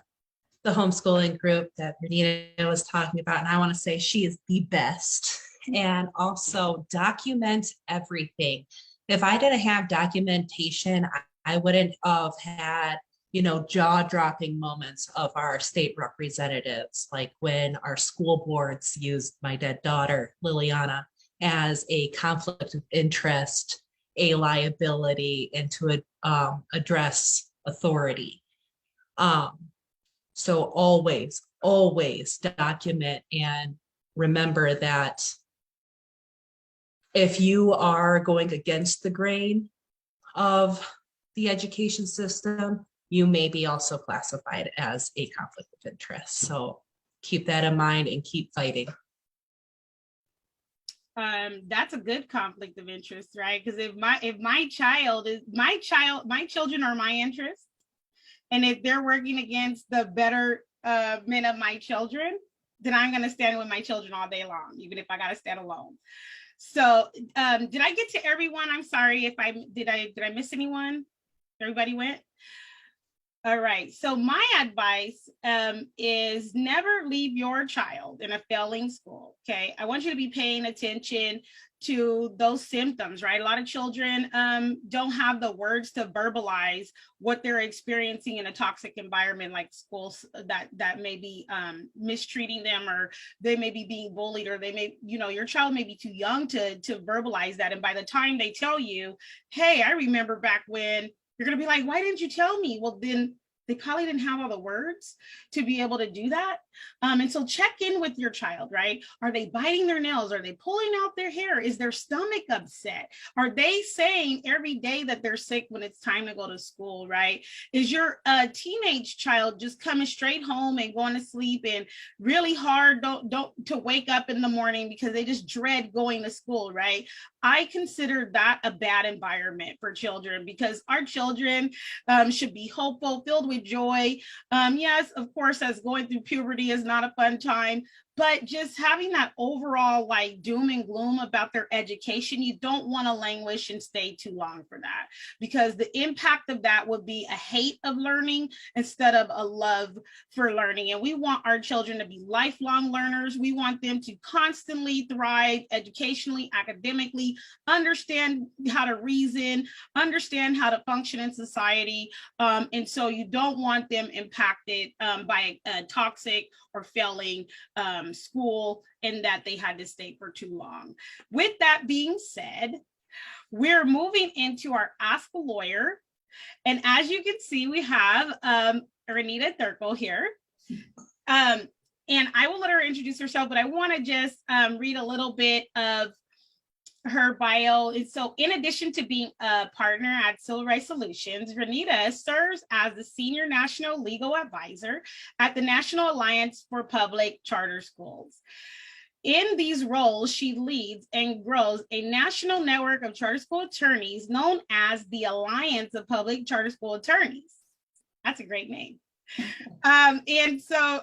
Speaker 7: homeschooling group that Renita was talking about, and I want to say she is the best. And also document everything. If I didn't have documentation, I wouldn't have had, jaw-dropping moments of our state representatives, like when our school boards used my dead daughter, Liliana, as a conflict of interest, a liability, and to address authority. So always document, and remember that if you are going against the grain of the education system, you may be also classified as a conflict of interest. So keep that in mind and keep fighting.
Speaker 1: That's a good conflict of interest, right? Because if my children are my interest, and if they're working against the betterment of my children, then I'm going to stand with my children all day long, even if I got to stand alone. So did I get to everyone? I'm sorry if did I miss anyone? Everybody went? All right. So my advice is never leave your child in a failing school. Okay. I want you to be paying attention to those symptoms, right? A lot of children don't have the words to verbalize what they're experiencing in a toxic environment, like schools that may be mistreating them, or they may be being bullied, or they may, your child may be too young to verbalize that. And by the time they tell you, hey, I remember back when, you're going to be like, why didn't you tell me? Well, then they probably didn't have all the words to be able to do that. And so check in with your child, right? Are they biting their nails? Are they pulling out their hair? Is their stomach upset? Are they saying every day that they're sick when it's time to go to school, right? Is your teenage child just coming straight home and going to sleep and really hard don't to wake up in the morning because they just dread going to school, right? I consider that a bad environment for children, because our children should be hopeful, filled with joy. Yes, of course, as going through puberty is not a fun time, but just having that overall like doom and gloom about their education, you don't want to languish and stay too long for that, because the impact of that would be a hate of learning instead of a love for learning. And we want our children to be lifelong learners. We want them to constantly thrive educationally, academically, understand how to reason, understand how to function in society. And so you don't want them impacted by a toxic or failing school, and that they had to stay for too long. With that being said, we're moving into our Ask a Lawyer. And as you can see, we have Renita Thurkel here. And I will let her introduce herself, but I want to just read a little bit of her bio. And so in addition to being a partner at Civil Rights Solutions, Renita serves as the Senior National Legal Advisor at the National Alliance for Public Charter Schools. In these roles, she leads and grows a national network of charter school attorneys known as the Alliance of Public Charter School Attorneys. That's a great name. And so,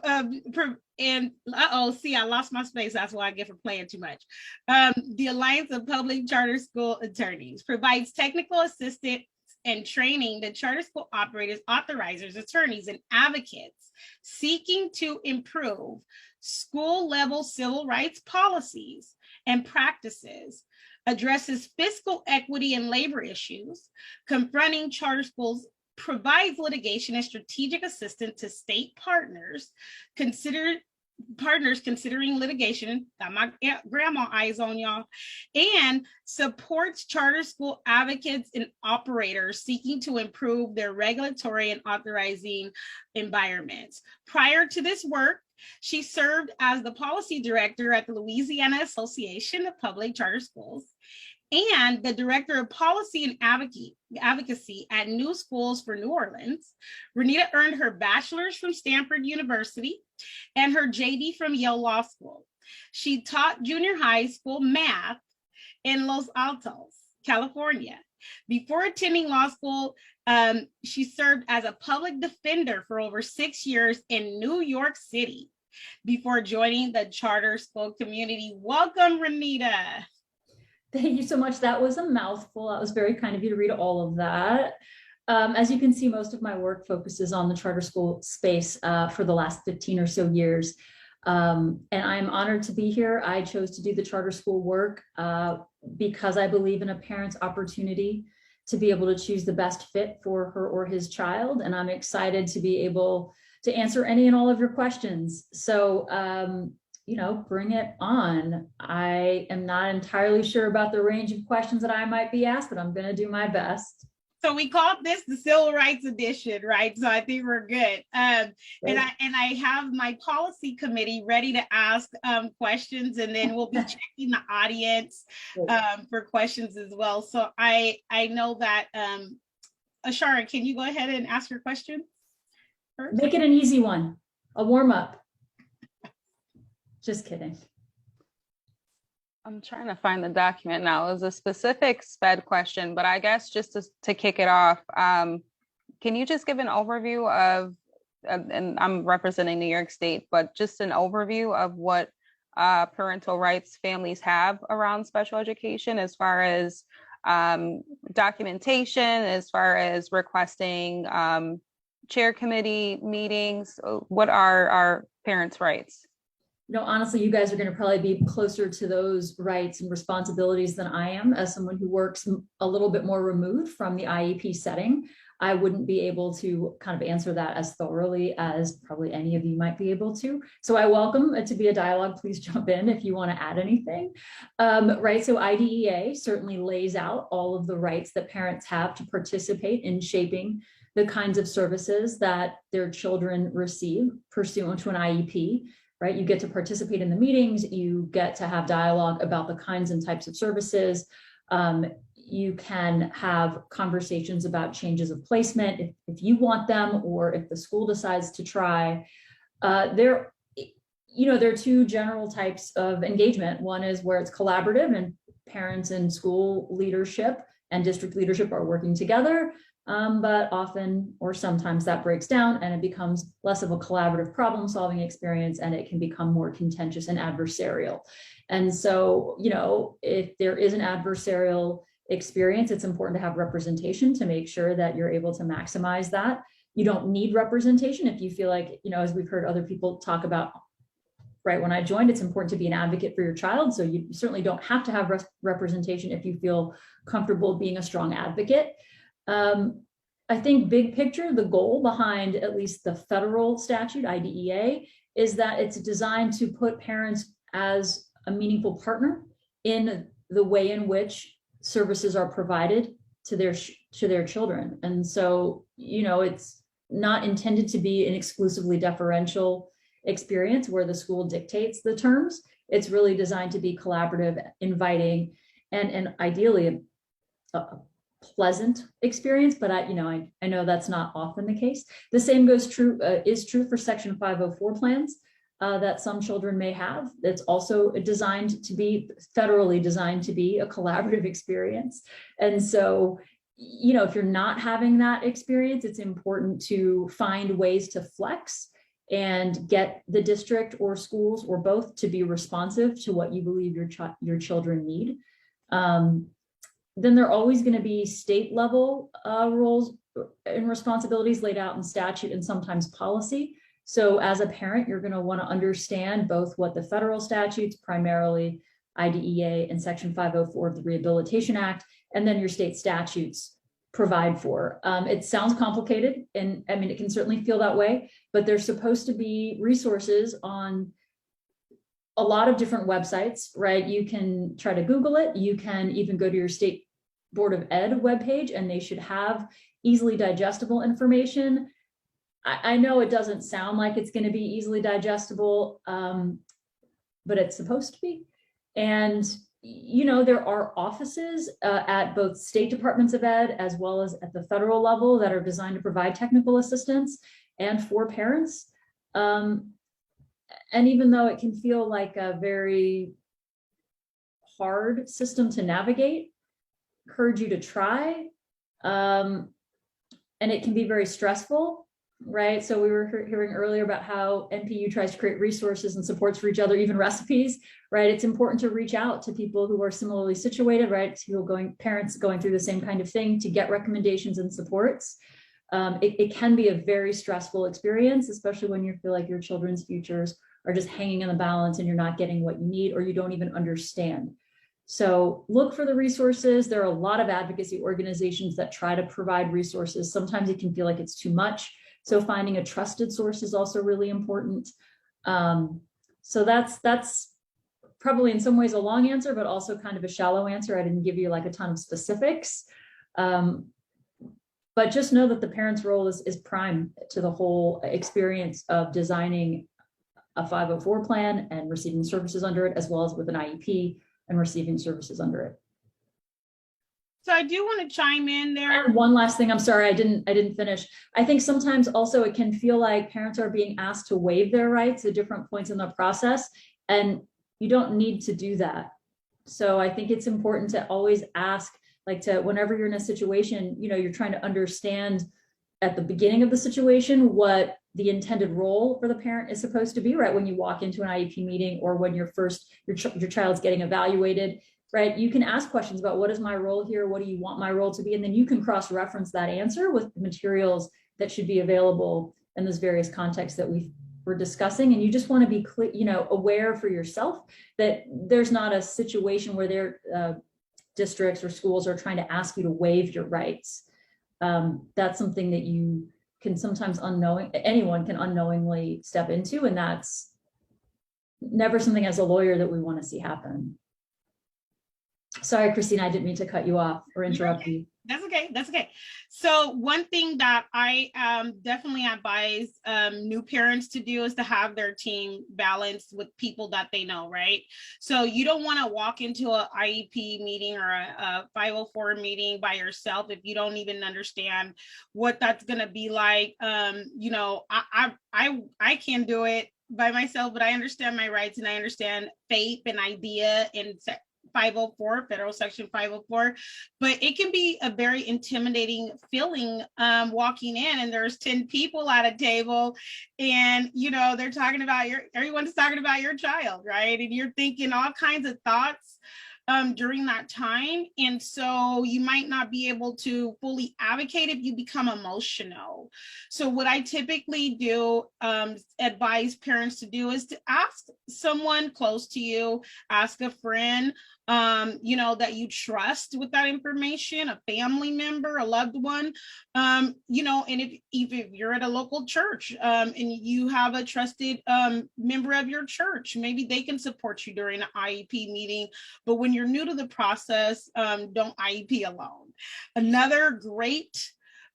Speaker 1: see, I lost my space. That's why I get for playing too much. The Alliance of Public Charter School Attorneys provides technical assistance and training to charter school operators, authorizers, attorneys, and advocates seeking to improve school-level civil rights policies and practices, addresses fiscal equity and labor issues, confronting charter schools, provides litigation and strategic assistance to state partners considering litigation, got my grandma eyes on y'all, and supports charter school advocates and operators seeking to improve their regulatory and authorizing environments. Prior to this work, she served as the policy director at the Louisiana Association of Public Charter Schools and the director of policy and advocacy at New Schools for New Orleans. Renita earned her bachelor's from Stanford University and her JD from Yale Law School. She taught junior high school math in Los Altos, California. Before attending law school, she served as a public defender for over 6 years in New York City before joining the charter school community. Welcome, Renita.
Speaker 9: Thank you so much. That was a mouthful. That was very kind of you to read all of that. As you can see, most of my work focuses on the charter school space for the last 15 or so years. And I'm honored to be here. I chose to do the charter school work because I believe in a parent's opportunity to be able to choose the best fit for her or his child. And I'm excited to be able to answer any and all of your questions. So, bring it on. I am not entirely sure about the range of questions that I might be asked, but I'm going to do my best.
Speaker 1: So we called this the Civil Rights Edition, right? So I think we're good. And I have my policy committee ready to ask questions, and then we'll be checking the audience for questions as well. So I know that Ashara, can you go ahead and ask your question first?
Speaker 9: Make it an easy one, a warm up. Just kidding.
Speaker 5: I'm trying to find the document now. It was a specific SPED question, but I guess just to kick it off, can you just give an overview of, and I'm representing New York State, but just an overview of what parental rights families have around special education as far as documentation, as far as requesting chair committee meetings? What are our parents' rights?
Speaker 9: Honestly, you guys are going to probably be closer to those rights and responsibilities than I am. As someone who works a little bit more removed from the IEP setting, I wouldn't be able to kind of answer that as thoroughly as probably any of you might be able to. So I welcome it to be a dialogue. Please jump in if you want to add anything. Right. So IDEA certainly lays out all of the rights that parents have to participate in shaping the kinds of services that their children receive pursuant to an IEP, right? You get to participate in the meetings, you get to have dialogue about the kinds and types of services. You can have conversations about changes of placement if you want them, or if the school decides to try. There are two general types of engagement. One is where it's collaborative and parents and school leadership and district leadership are working together. But often or sometimes that breaks down and it becomes less of a collaborative problem solving experience, and it can become more contentious and adversarial. And so, if there is an adversarial experience, it's important to have representation to make sure that you're able to maximize that. You don't need representation if you feel like, as we've heard other people talk about, right, when I joined, it's important to be an advocate for your child. So you certainly don't have to have representation if you feel comfortable being a strong advocate. I think big picture, the goal behind at least the federal statute, IDEA, is that it's designed to put parents as a meaningful partner in the way in which services are provided to their children. And so, it's not intended to be an exclusively deferential experience where the school dictates the terms. It's really designed to be collaborative, inviting, and ideally a pleasant experience. But I know that's not often the case. The same is true for Section 504 plans that some children may have. That's also federally designed to be a collaborative experience. And so, if you're not having that experience, it's important to find ways to flex and get the district or schools or both to be responsive to what you believe your children need. Then there are always going to be state level roles and responsibilities laid out in statute and sometimes policy. So as a parent, you're going to want to understand both what the federal statutes, primarily IDEA and Section 504 of the Rehabilitation Act, and then your state statutes provide for. It sounds complicated, and it can certainly feel that way, but there's supposed to be resources on a lot of different websites, right? You can try to Google it. You can even go to your state Board of Ed webpage, and they should have easily digestible information. I know it doesn't sound like it's going to be easily digestible, but it's supposed to be. And, there are offices at both state departments of ed as well as at the federal level that are designed to provide technical assistance and for parents. And even though it can feel like a very hard system to navigate, encourage you to try. And it can be very stressful, right? So we were hearing earlier about how NPU tries to create resources and supports for each other, even recipes, right? It's important to reach out to people who are similarly situated, right? Parents going through the same kind of thing to get recommendations and supports. It can be a very stressful experience, especially when you feel like your children's futures are just hanging in the balance and you're not getting what you need, or you don't even understand. So look for the resources. There are a lot of advocacy organizations that try to provide resources. Sometimes it can feel like it's too much. So finding a trusted source is also really important. So that's probably in some ways a long answer, but also kind of a shallow answer. I didn't give you like a ton of specifics. But just know that the parent's role is prime to the whole experience of designing a 504 plan and receiving services under it, as well as with an IEP and receiving services under it.
Speaker 1: So I do want to chime in there.
Speaker 9: And one last thing, I'm sorry, I didn't finish. I think sometimes also it can feel like parents are being asked to waive their rights at different points in the process, and you don't need to do that. So I think it's important to always ask, whenever you're in a situation, you're trying to understand at the beginning of the situation what the intended role for the parent is supposed to be, right? When you walk into an IEP meeting or when your child's getting evaluated, right? You can ask questions about what is my role here? What do you want my role to be? And then you can cross-reference that answer with the materials that should be available in those various contexts that we're discussing. And you just want to be clear, aware for yourself that there's not a situation where their districts or schools are trying to ask you to waive your rights. That's something that you can sometimes anyone can unknowingly step into, and that's never something as a lawyer that we want to see happen. Sorry, Christina, I didn't mean to cut you off or interrupt you.
Speaker 1: That's okay. That's okay. So one thing that I definitely advise new parents to do is to have their team balanced with people that they know, right? So you don't want to walk into a IEP meeting or a 504 meeting by yourself if you don't even understand what that's going to be like. You know, I can do it by myself, but I understand my rights and I understand FAPE and IDEA and 504, federal section 504, but it can be a very intimidating feeling walking in and there's 10 people at a table and, you know, they're talking about everyone's talking about your child, right? And you're thinking all kinds of thoughts during that time. And so you might not be able to fully advocate if you become emotional. So what I typically do, advise parents to do is to ask someone close to you, ask a friend, you know, that you trust with that information, a family member, a loved one, you know, and if you're at a local church and you have a trusted member of your church, maybe they can support you during an IEP meeting. But when you're new to the process, don't IEP alone. Another great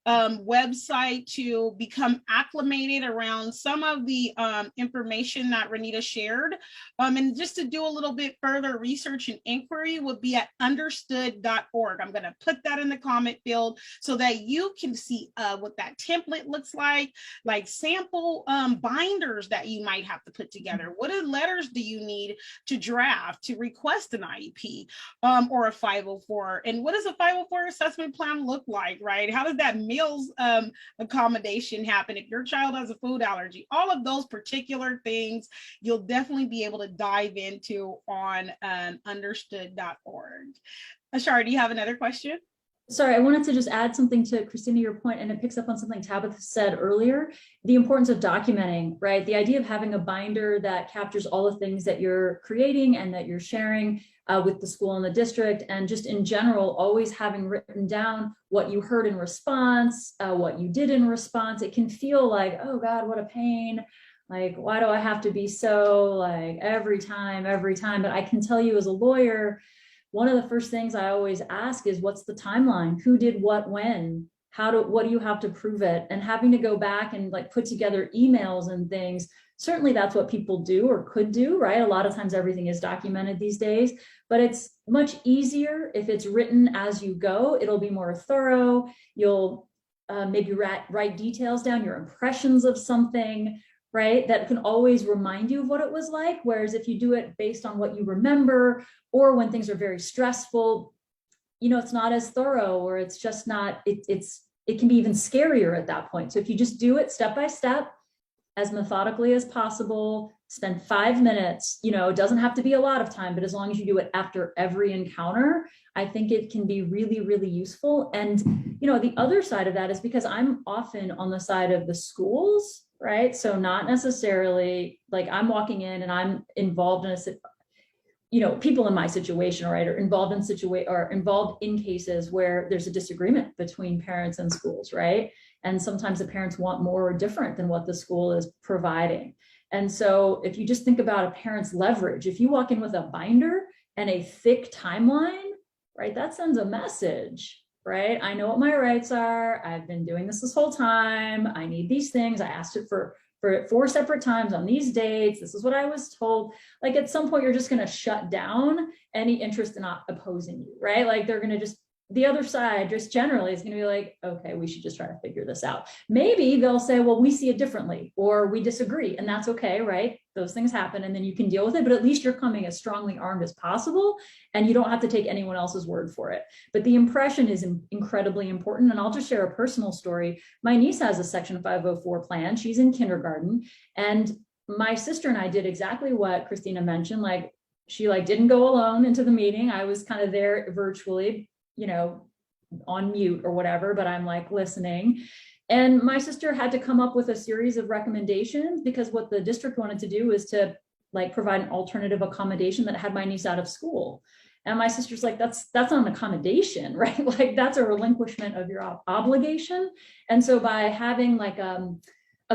Speaker 1: website to become acclimated around some of the information that Renita shared. And just to do a little bit further research and inquiry would be at understood.org. I'm going to put that in the comment field so that you can see what that template looks like sample binders that you might have to put together. What letters do you need to draft to request an IEP or a 504? And what does a 504 assessment plan look like, right? How does that meals accommodation happen if your child has a food allergy? All of those particular things you'll definitely be able to dive into on understood.org. Ashara, do you have another question?
Speaker 9: Sorry, I wanted to just add something to Christina, your point, and it picks up on something Tabitha said earlier, the importance of documenting, right? The idea of having a binder that captures all the things that you're creating and that you're sharing with the school and the district, and just in general, always having written down what you heard in response, what you did in response. It can feel like, oh God, what a pain. Like, why do I have to be so like every time? But I can tell you as a lawyer, one of the first things I always ask is, what's the timeline? Who did what, when? What do you have to prove it? And having to go back and like put together emails and things, certainly that's what people do or could do, right? A lot of times everything is documented these days, but it's much easier if it's written as you go. It'll be more thorough. You'll maybe write details down, your impressions of something, right? That can always remind you of what it was like. Whereas if you do it based on what you remember, or when things are very stressful, you know, it's not as thorough, or it's just not, it can be even scarier at that point. So if you just do it step by step, as methodically as possible, spend 5 minutes, you know, it doesn't have to be a lot of time, but as long as you do it after every encounter, I think it can be really, really useful. And, you know, the other side of that is because I'm often on the side of the schools, right? So not necessarily like I'm walking in and I'm involved in a, you know, people in my situation, right, are involved in cases where there's a disagreement between parents and schools, right? And sometimes the parents want more or different than what the school is providing. And so if you just think about a parent's leverage, if you walk in with a binder and a thick timeline, right, that sends a message, right? I know what my rights are. I've been doing this whole time. I need these things. I asked it for 4 separate times on these dates. This is what I was told. Like at some point, you're just going to shut down any interest in not opposing you, right? Like they're going to just, the other side just generally is going to be like, okay, we should just try to figure this out. Maybe they'll say, well, we see it differently, or we disagree, and that's okay, right? Those things happen, and then you can deal with it, but at least you're coming as strongly armed as possible, and you don't have to take anyone else's word for it. But the impression is incredibly important, and I'll just share a personal story. My niece has a Section 504 plan. She's in kindergarten, and my sister and I did exactly what Christina mentioned. Like, she didn't go alone into the meeting. I was kind of there virtually, you know, on mute or whatever, but I'm like listening. And my sister had to come up with a series of recommendations, because what the district wanted to do is to like provide an alternative accommodation that had my niece out of school. And my sister's like, that's not an accommodation, right? Like that's a relinquishment of your obligation. And so by having like a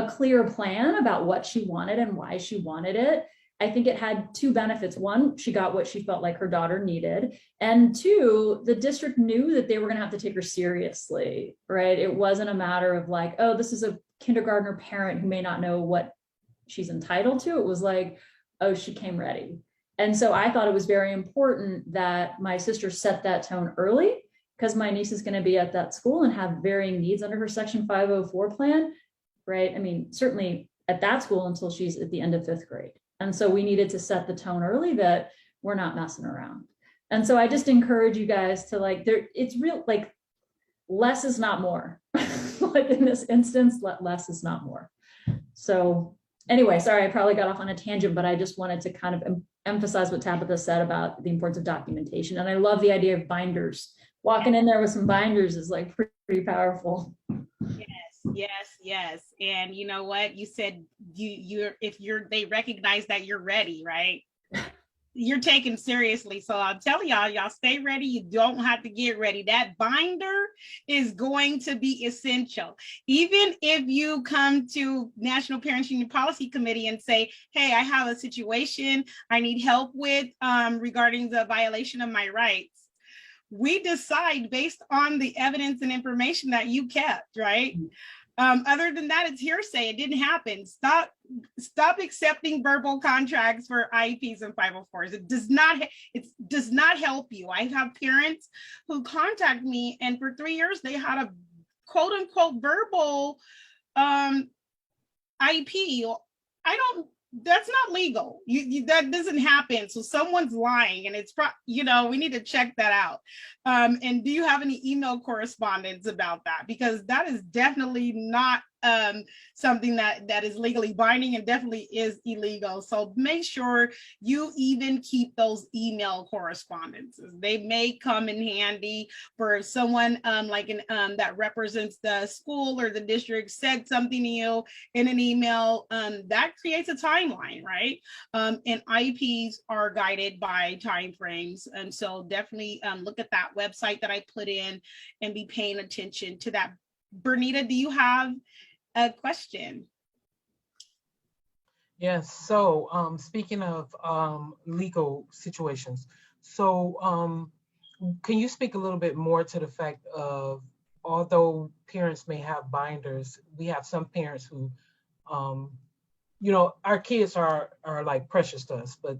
Speaker 9: clear plan about what she wanted and why she wanted it, I think it had two benefits. One, she got what she felt like her daughter needed. And two, the district knew that they were going to have to take her seriously, right? It wasn't a matter of like, oh, this is a kindergartner parent who may not know what she's entitled to. It was like, oh, she came ready. And so I thought it was very important that my sister set that tone early, because my niece is going to be at that school and have varying needs under her Section 504 plan, right? I mean, certainly at that school until she's at the end of 5th grade. And so we needed to set the tone early that we're not messing around. And so I just encourage you guys to like, it's real, like less is not more. Like in this instance, less is not more. So anyway, sorry, I probably got off on a tangent, but I just wanted to kind of emphasize what Tabitha said about the importance of documentation. And I love the idea of binders. Walking in there with some binders is like pretty powerful.
Speaker 1: Yes. And you know what? You said they recognize that you're ready, right? You're taken seriously. So I'll tell y'all stay ready. You don't have to get ready. That binder is going to be essential. Even if you come to National Parents Union Policy Committee and say, hey, I have a situation I need help with regarding the violation of my rights. We decide based on the evidence and information that you kept, right? Other than that, it's hearsay. It didn't happen. Stop accepting verbal contracts for IEPs and 504s. It does not help you. I have parents who contact me, and for 3 years they had a quote unquote verbal IEP. That's not legal. That doesn't happen. So someone's lying, and it's we need to check that out. And do you have any email correspondence about that? Because that is definitely not something that is legally binding, and definitely is illegal. So make sure you even keep those email correspondences. They may come in handy for someone that represents the school or the district said something to you in an email. That creates a timeline, right? And IEPs are guided by timeframes. And so definitely look at that website that I put in and be paying attention to that. Bernita, do you have a question?
Speaker 6: Yes. So speaking of legal situations, so can you speak a little bit more to the fact of, although parents may have binders, we have some parents who, our kids are like precious to us, but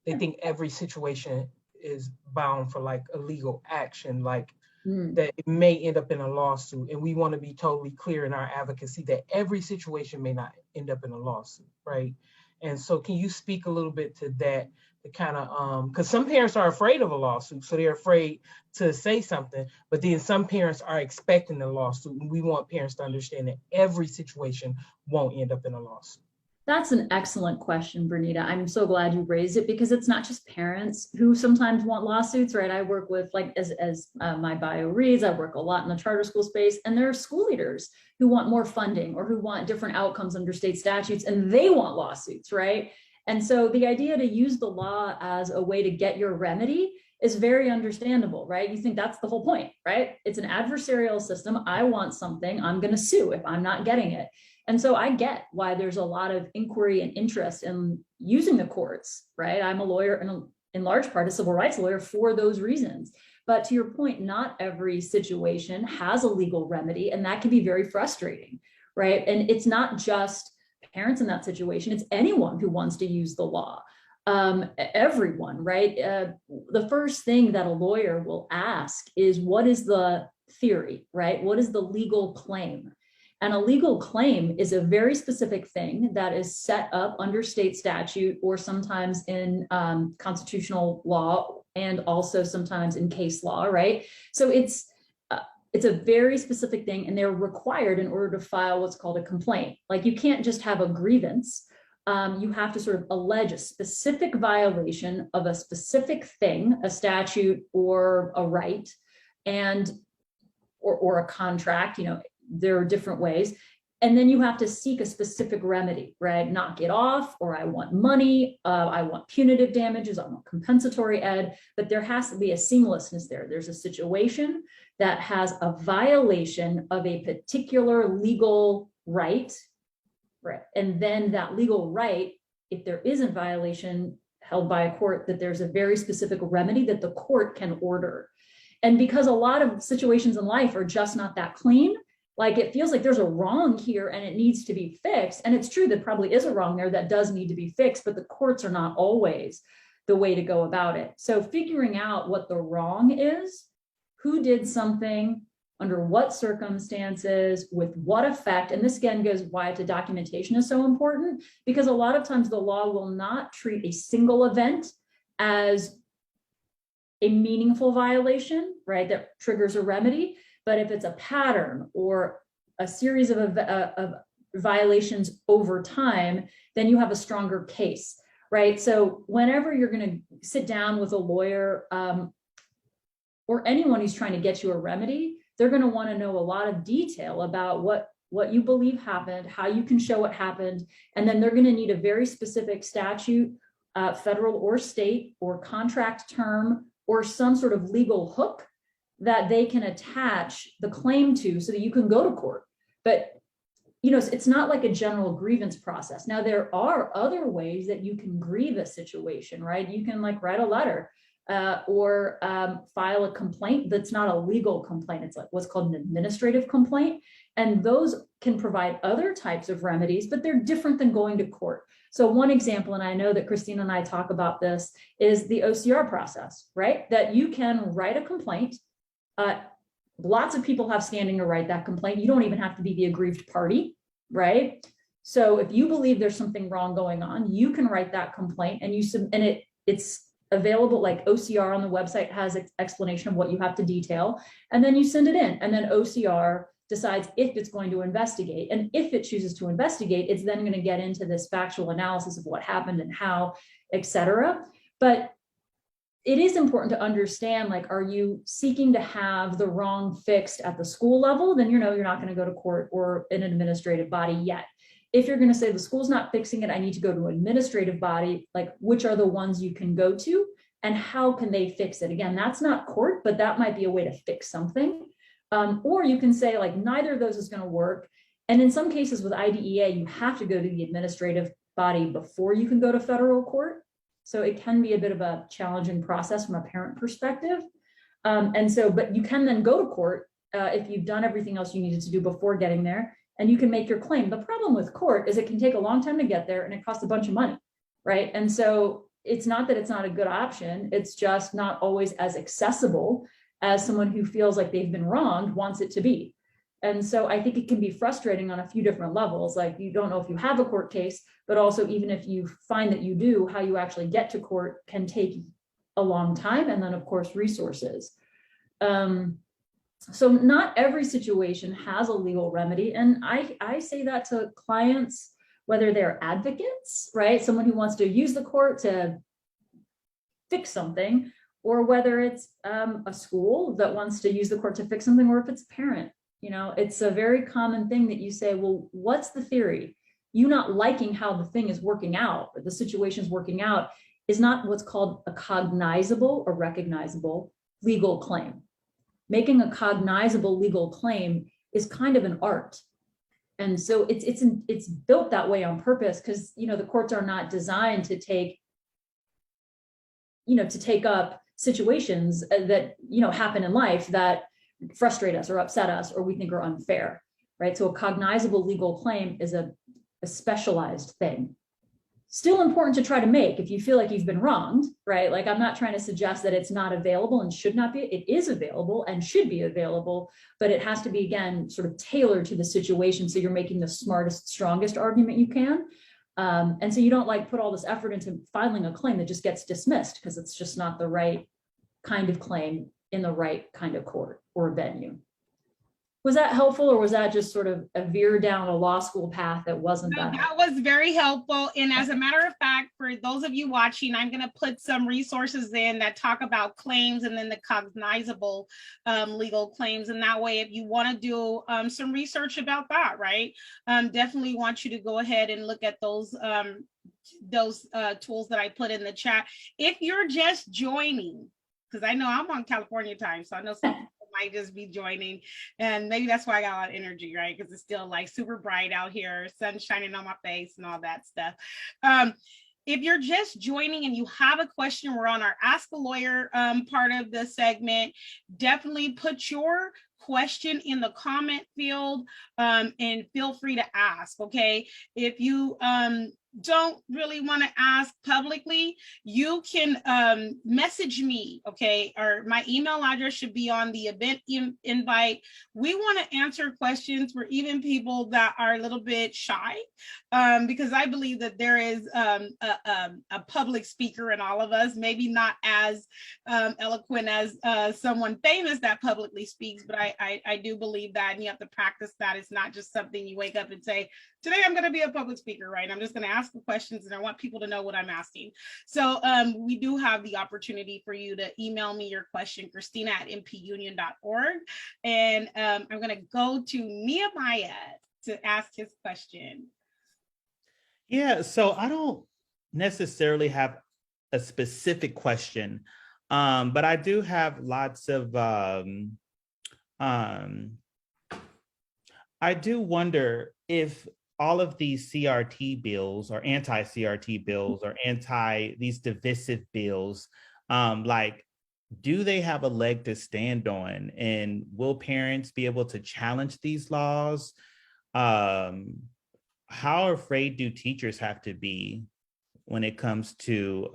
Speaker 6: they think every situation is bound for like a legal action, like that it may end up in a lawsuit. And we want to be totally clear in our advocacy that every situation may not end up in a lawsuit, right? And so can you speak a little bit to that, to kind of, because some parents are afraid of a lawsuit, so they're afraid to say something, but then some parents are expecting a lawsuit, and we want parents to understand that every situation won't end up in a lawsuit.
Speaker 9: That's an excellent question, Bernita. I'm so glad you raised it, because it's not just parents who sometimes want lawsuits, right? I work with, like, as my bio reads, I work a lot in the charter school space, and there are school leaders who want more funding or who want different outcomes under state statutes, and they want lawsuits, right? And so the idea to use the law as a way to get your remedy is very understandable, right? You think that's the whole point, right? It's an adversarial system. I want something, I'm going to sue if I'm not getting it. And so I get why there's a lot of inquiry and interest in using the courts, right? I'm a lawyer, and in large part a civil rights lawyer, for those reasons. But to your point, not every situation has a legal remedy, and that can be very frustrating, right? And it's not just parents in that situation, it's anyone who wants to use the law. Everyone, right? The first thing that a lawyer will ask is, what is the theory, right? What is the legal claim? And a legal claim is a very specific thing that is set up under state statute, or sometimes in constitutional law, and also sometimes in case law, right? So it's a very specific thing, and they're required in order to file what's called a complaint. Like, you can't just have a grievance. You have to sort of allege a specific violation of a specific thing, a statute or a right, and or a contract. There are different ways. And then you have to seek a specific remedy, right? Knock it off, or I want money, I want punitive damages, I want compensatory ed, but there has to be a seamlessness there. There's a situation that has a violation of a particular legal right, right? And then that legal right if there isn't violation held by a court, that there's a very specific remedy that the court can order. And because a lot of situations in life are just not that clean, like it feels like there's a wrong here and it needs to be fixed. And it's true, there probably is a wrong there that does need to be fixed, but the courts are not always the way to go about it. So figuring out what the wrong is, who did something, under what circumstances, with what effect, and this again goes why the documentation is so important, because a lot of times the law will not treat a single event as a meaningful violation, right, that triggers a remedy. But if it's a pattern or a series of violations over time, then you have a stronger case, right? So whenever you're going to sit down with a lawyer or anyone who's trying to get you a remedy, they're going to want to know a lot of detail about what you believe happened, how you can show what happened, and then they're going to need a very specific statute, federal or state, or contract term, or some sort of legal hook that they can attach the claim to so that you can go to court. But you know, it's not like a general grievance process. Now, there are other ways that you can grieve a situation, right? You can like write a letter or file a complaint that's not a legal complaint. It's like what's called an administrative complaint. And those can provide other types of remedies, but they're different than going to court. So one example, and I know that Christina and I talk about this, is the OCR process, right? That you can write a complaint. Lots of people have standing to write that complaint. You don't even have to be the aggrieved party, right? So if you believe there's something wrong going on, you can write that complaint and it's available, like OCR on the website has an explanation of what you have to detail, and then you send it in, and then OCR decides if it's going to investigate. And if it chooses to investigate, it's then going to get into this factual analysis of what happened and how, etc. But it is important to understand, like, are you seeking to have the wrong fixed at the school level? Then, you know, you're not going to go to court or an administrative body yet. If you're going to say the school's not fixing it, I need to go to an administrative body, like which are the ones you can go to and how can they fix it? Again, that's not court, but that might be a way to fix something. Or you can say like neither of those is going to work. And in some cases with IDEA, you have to go to the administrative body before you can go to federal court. So it can be a bit of a challenging process from a parent perspective. But you can then go to court if you've done everything else you needed to do before getting there, and you can make your claim. The problem with court is it can take a long time to get there and it costs a bunch of money, right? And so it's not that it's not a good option, it's just not always as accessible as someone who feels like they've been wronged wants it to be. And so I think it can be frustrating on a few different levels. Like you don't know if you have a court case, but also even if you find that you do, how you actually get to court can take a long time. And then of course, resources. So not every situation has a legal remedy. And I say that to clients, whether they're advocates, right? Someone who wants to use the court to fix something, or whether it's a school that wants to use the court to fix something, or if it's a parent. You know, it's a very common thing that you say, well, what's the theory? You not liking how the thing is working out, or the situation is working out, is not what's called a cognizable or recognizable legal claim. Making a cognizable legal claim is kind of an art. And so it's built that way on purpose because, you know, the courts are not designed to take up situations that, you know, happen in life that frustrate us or upset us or we think are unfair, right? So a cognizable legal claim is a specialized thing. Still important to try to make if you feel like you've been wronged, right? Like I'm not trying to suggest that it's not available and should not be. It is available and should be available, but it has to be, again, sort of tailored to the situation so you're making the smartest, strongest argument you can. And so you don't like put all this effort into filing a claim that just gets dismissed because it's just not the right kind of claim in the right kind of court or venue. Was that helpful, or was that just sort of a veer down a law school path that wasn't that?
Speaker 1: That was very helpful. And as a matter of fact, for those of you watching, I'm going to put some resources in that talk about claims and then the cognizable legal claims. And that way, if you want to do some research about that, right, definitely want you to go ahead and look at those tools that I put in the chat. If you're just joining, because I know I'm on California time, so I know some people might just be joining. And maybe that's why I got a lot of energy, right? Because it's still like super bright out here, sun shining on my face and all that stuff. If you're just joining and you have a question, we're on our Ask a Lawyer part of the segment. Definitely put your question in the comment field and feel free to ask, okay? If you don't really want to ask publicly, you can message me, okay? Or my email address should be on the event invite. We want to answer questions for even people that are a little bit shy, because I believe that there is a public speaker in all of us, maybe not as eloquent as someone famous that publicly speaks, but I do believe that, and you have to practice that. It's not just something you wake up and say, today I'm going to be a public speaker, right? I'm just going to ask the questions and I want people to know what I'm asking. So we do have the opportunity for you to email me your question, Christina@npunion.org. And I'm going to go to Nehemiah to ask his question.
Speaker 3: Yeah, so I don't necessarily have a specific question, but I do have lots of, I do wonder if all of these CRT bills or anti-CRT bills or these divisive bills, like, do they have a leg to stand on? And will parents be able to challenge these laws? How afraid do teachers have to be when it comes to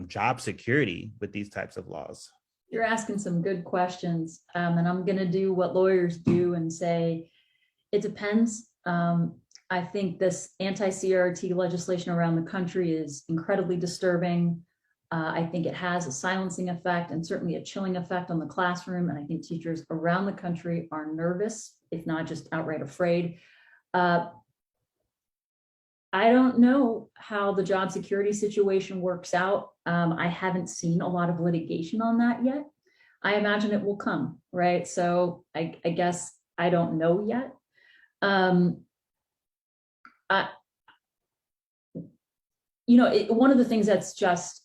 Speaker 3: job security with these types of laws?
Speaker 9: You're asking some good questions, and I'm going to do what lawyers do and say it depends. I think this anti-CRT legislation around the country is incredibly disturbing. I think it has a silencing effect and certainly a chilling effect on the classroom. And I think teachers around the country are nervous, if not just outright afraid. I don't know how the job security situation works out. I haven't seen a lot of litigation on that yet. I imagine it will come, right? So I guess I don't know yet. One of the things that's just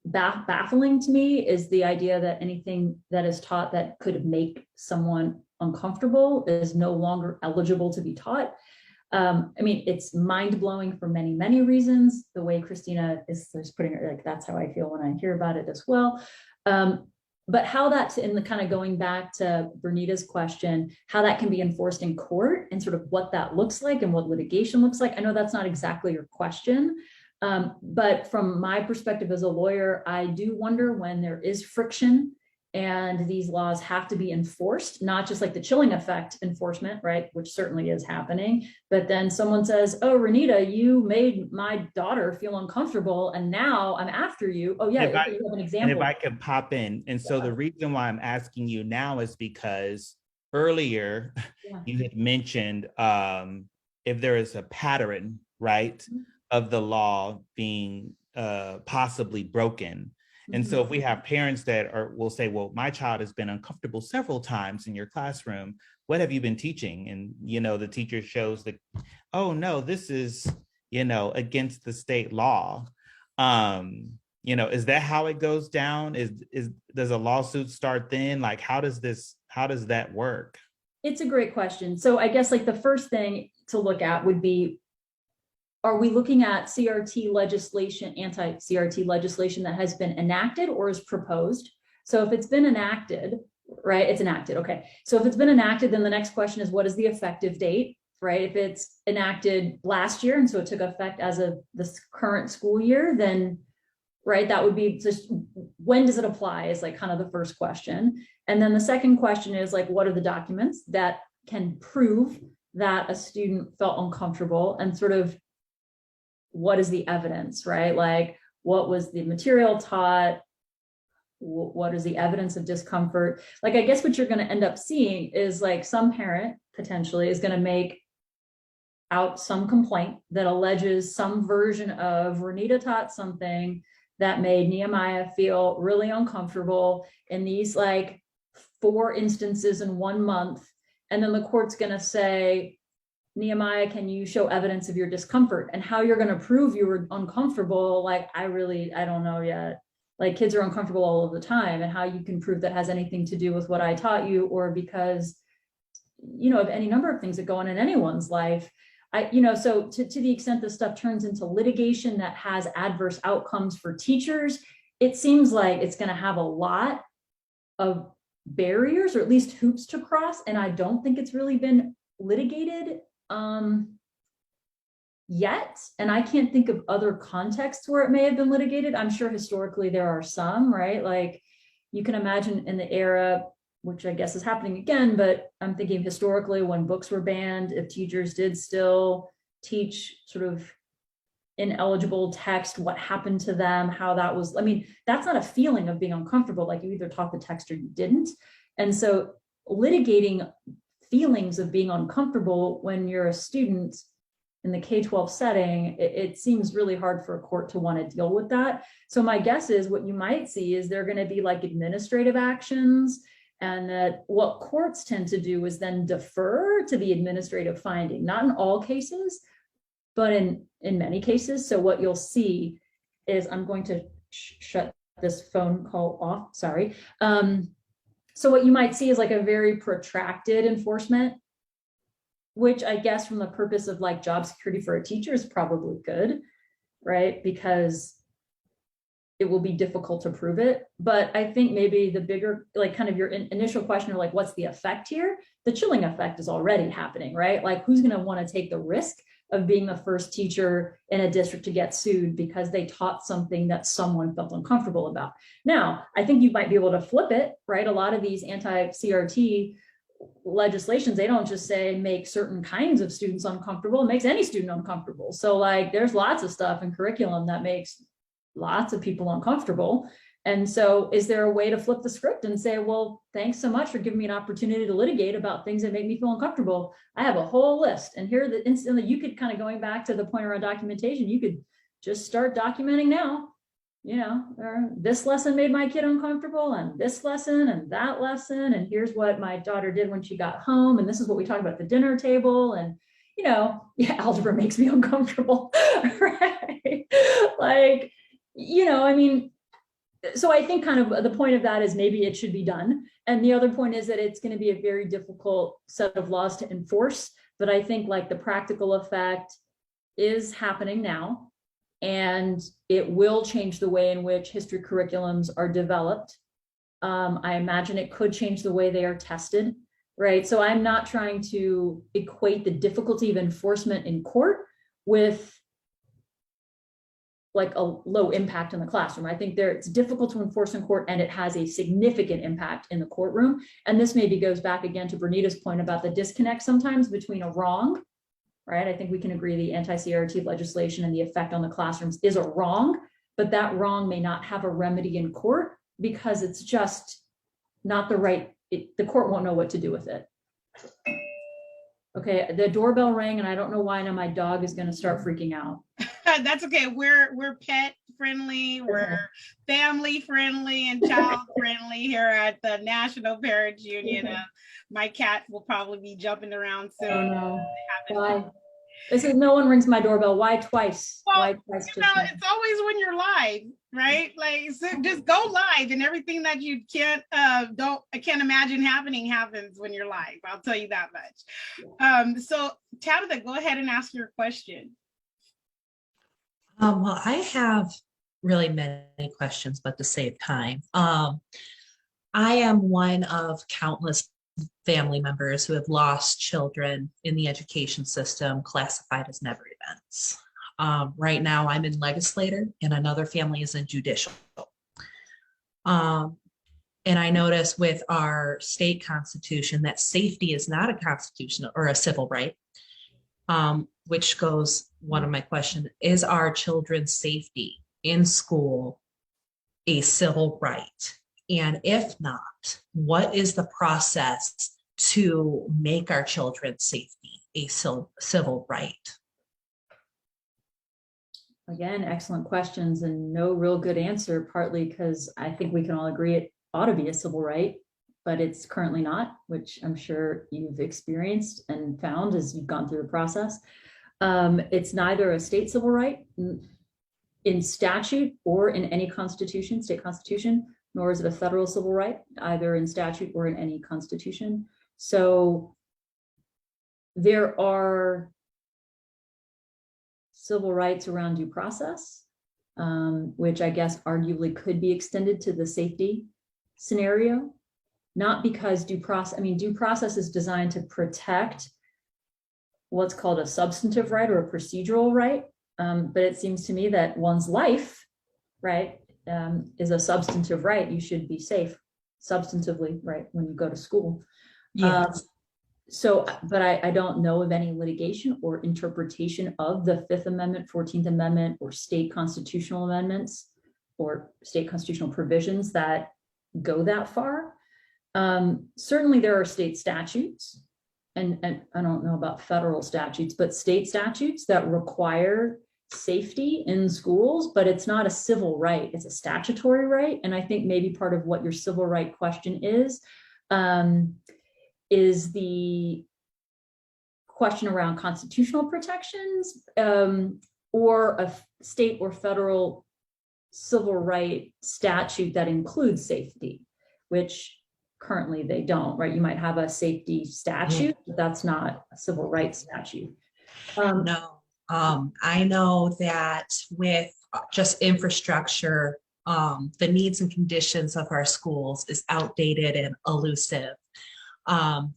Speaker 9: baffling to me is the idea that anything that is taught that could make someone uncomfortable is no longer eligible to be taught. It's mind-blowing for many, many reasons. The way Christina is putting it, like, that's how I feel when I hear about it as well. But how that's in the kind of going back to Bernita's question, how that can be enforced in court and sort of what that looks like and what litigation looks like. I know that's not exactly your question, but from my perspective as a lawyer, I do wonder when there is friction and these laws have to be enforced, not just like the chilling effect enforcement, right, which certainly is happening, but then someone says, oh, Renita, you made my daughter feel uncomfortable and now I'm after you. Oh yeah, you have an example.
Speaker 3: And if I could pop in. And so the reason why I'm asking you now is because earlier you had mentioned if there is a pattern, right, of the law being possibly broken. And so if we have parents that will say, well, my child has been uncomfortable several times in your classroom, what have you been teaching? And, the teacher shows that, oh no, this is, against the state law. Is that how it goes down? Does a lawsuit start then? Like, how does that work?
Speaker 9: It's a great question. So I guess like the first thing to look at would be, are we looking at CRT legislation, anti-CRT legislation that has been enacted or is proposed? So if it's been enacted, right, it's enacted, okay. So if it's been enacted, then the next question is, what is the effective date, right? If it's enacted last year and so it took effect as of this current school year, then, right, that would be just, when does it apply is like kind of the first question. And then the second question is like, what are the documents that can prove that a student felt uncomfortable, and sort of, what is the evidence, right? Like, what was the material taught? What is the evidence of discomfort? Like, I guess what you're going to end up seeing is like some parent potentially is going to make out some complaint that alleges some version of Renita taught something that made Nehemiah feel really uncomfortable in these like 4 instances in 1 month. And then the court's going to say, Nehemiah, can you show evidence of your discomfort? And how you're going to prove you were uncomfortable, like, I don't know yet. like kids are uncomfortable all of the time, and how you can prove that has anything to do with what I taught you, or because, of any number of things that go on in anyone's life. So to the extent this stuff turns into litigation that has adverse outcomes for teachers, it seems like it's going to have a lot of barriers, or at least hoops to cross. And I don't think it's really been litigated yet. And I can't think of other contexts where it may have been litigated. I'm sure historically there are some, right? Like you can imagine in the era, which I guess is happening again, but I'm thinking historically when books were banned, if teachers did still teach sort of ineligible text, what happened to them, how that was, that's not a feeling of being uncomfortable. Like you either taught the text or you didn't. And so litigating feelings of being uncomfortable when you're a student in the K-12 setting, it seems really hard for a court to want to deal with that. So my guess is what you might see is there going to be like administrative actions, and that what courts tend to do is then defer to the administrative finding, not in all cases, but in many cases. So what you'll see is, I'm going to shut this phone call off, sorry. So what you might see is like a very protracted enforcement, which I guess from the purpose of like job security for a teacher is probably good, right? Because it will be difficult to prove it. But I think maybe the bigger, like kind of your initial question, or like, what's the effect here? The chilling effect is already happening, right? Like who's going to want to take the risk of being the first teacher in a district to get sued because they taught something that someone felt uncomfortable about? Now, I think you might be able to flip it, right? A lot of these anti-CRT legislations, they don't just say make certain kinds of students uncomfortable, it makes any student uncomfortable. So like there's lots of stuff in curriculum that makes lots of people uncomfortable. And so is there a way to flip the script and say, well, thanks so much for giving me an opportunity to litigate about things that make me feel uncomfortable. I have a whole list. And here the instantly, you could kind of, going back to the point around documentation, you could just start documenting now, this lesson made my kid uncomfortable, and this lesson and that lesson. And here's what my daughter did when she got home. And this is what we talked about at the dinner table. And, algebra makes me uncomfortable, right? Like, so I think kind of the point of that is maybe it should be done. And the other point is that it's going to be a very difficult set of laws to enforce. But I think like the practical effect is happening now, and it will change the way in which history curriculums are developed. I imagine it could change the way they are tested, right? So I'm not trying to equate the difficulty of enforcement in court with like a low impact in the classroom. I think it's difficult to enforce in court, and it has a significant impact in the courtroom. And this maybe goes back again to Bernita's point about the disconnect sometimes between a wrong, right? I think we can agree the anti-CRT legislation and the effect on the classrooms is a wrong, but that wrong may not have a remedy in court because it's just not the right, the court won't know what to do with it. Okay, the doorbell rang and I don't know why now my dog is gonna start freaking out.
Speaker 1: That's okay. We're pet friendly, we're family friendly and child friendly here at the National Parents Union. My cat will probably be jumping around soon.
Speaker 9: Oh no. Why? This is no one rings my doorbell. Why twice?
Speaker 1: Well,
Speaker 9: why twice?
Speaker 1: It's always when you're live, right? Like, so just go live, and everything that you can't I can't imagine happening happens when you're live. I'll tell you that much. So Tabitha, go ahead and ask your question.
Speaker 10: Well, I have really many questions, but to save time, I am one of countless family members who have lost children in the education system classified as never events. Right now, I'm in legislator and another family is in judicial. And I notice with our state constitution that safety is not a constitutional or a civil right, which goes, one of my questions, is our children's safety in school a civil right? And if not, what is the process to make our children's safety a civil right?
Speaker 9: Again, excellent questions and no real good answer, partly because I think we can all agree it ought to be a civil right, but it's currently not, which I'm sure you've experienced and found as you've gone through the process. It's neither a state civil right in statute or in any constitution, state constitution, nor is it a federal civil right, either in statute or in any constitution. So there are civil rights around due process, which I guess arguably could be extended to the safety scenario, not because due process is designed to protect what's called a substantive right or a procedural right. But it seems to me that one's life, right, is a substantive right. You should be safe substantively, right, when you go to school.
Speaker 10: Yes.
Speaker 9: But I don't know of any litigation or interpretation of the Fifth Amendment, 14th Amendment, or state constitutional amendments or state constitutional provisions that go that far. Certainly there are state statutes, and I don't know about federal statutes, but state statutes that require safety in schools, but it's not a civil right, it's a statutory right. And I think maybe part of what your civil right question is the question around constitutional protections, or a state or federal civil right statute that includes safety, which currently they don't, right? You might have a safety statute, but that's not a civil rights statute.
Speaker 10: No, I know that with just infrastructure, the needs and conditions of our schools is outdated and elusive.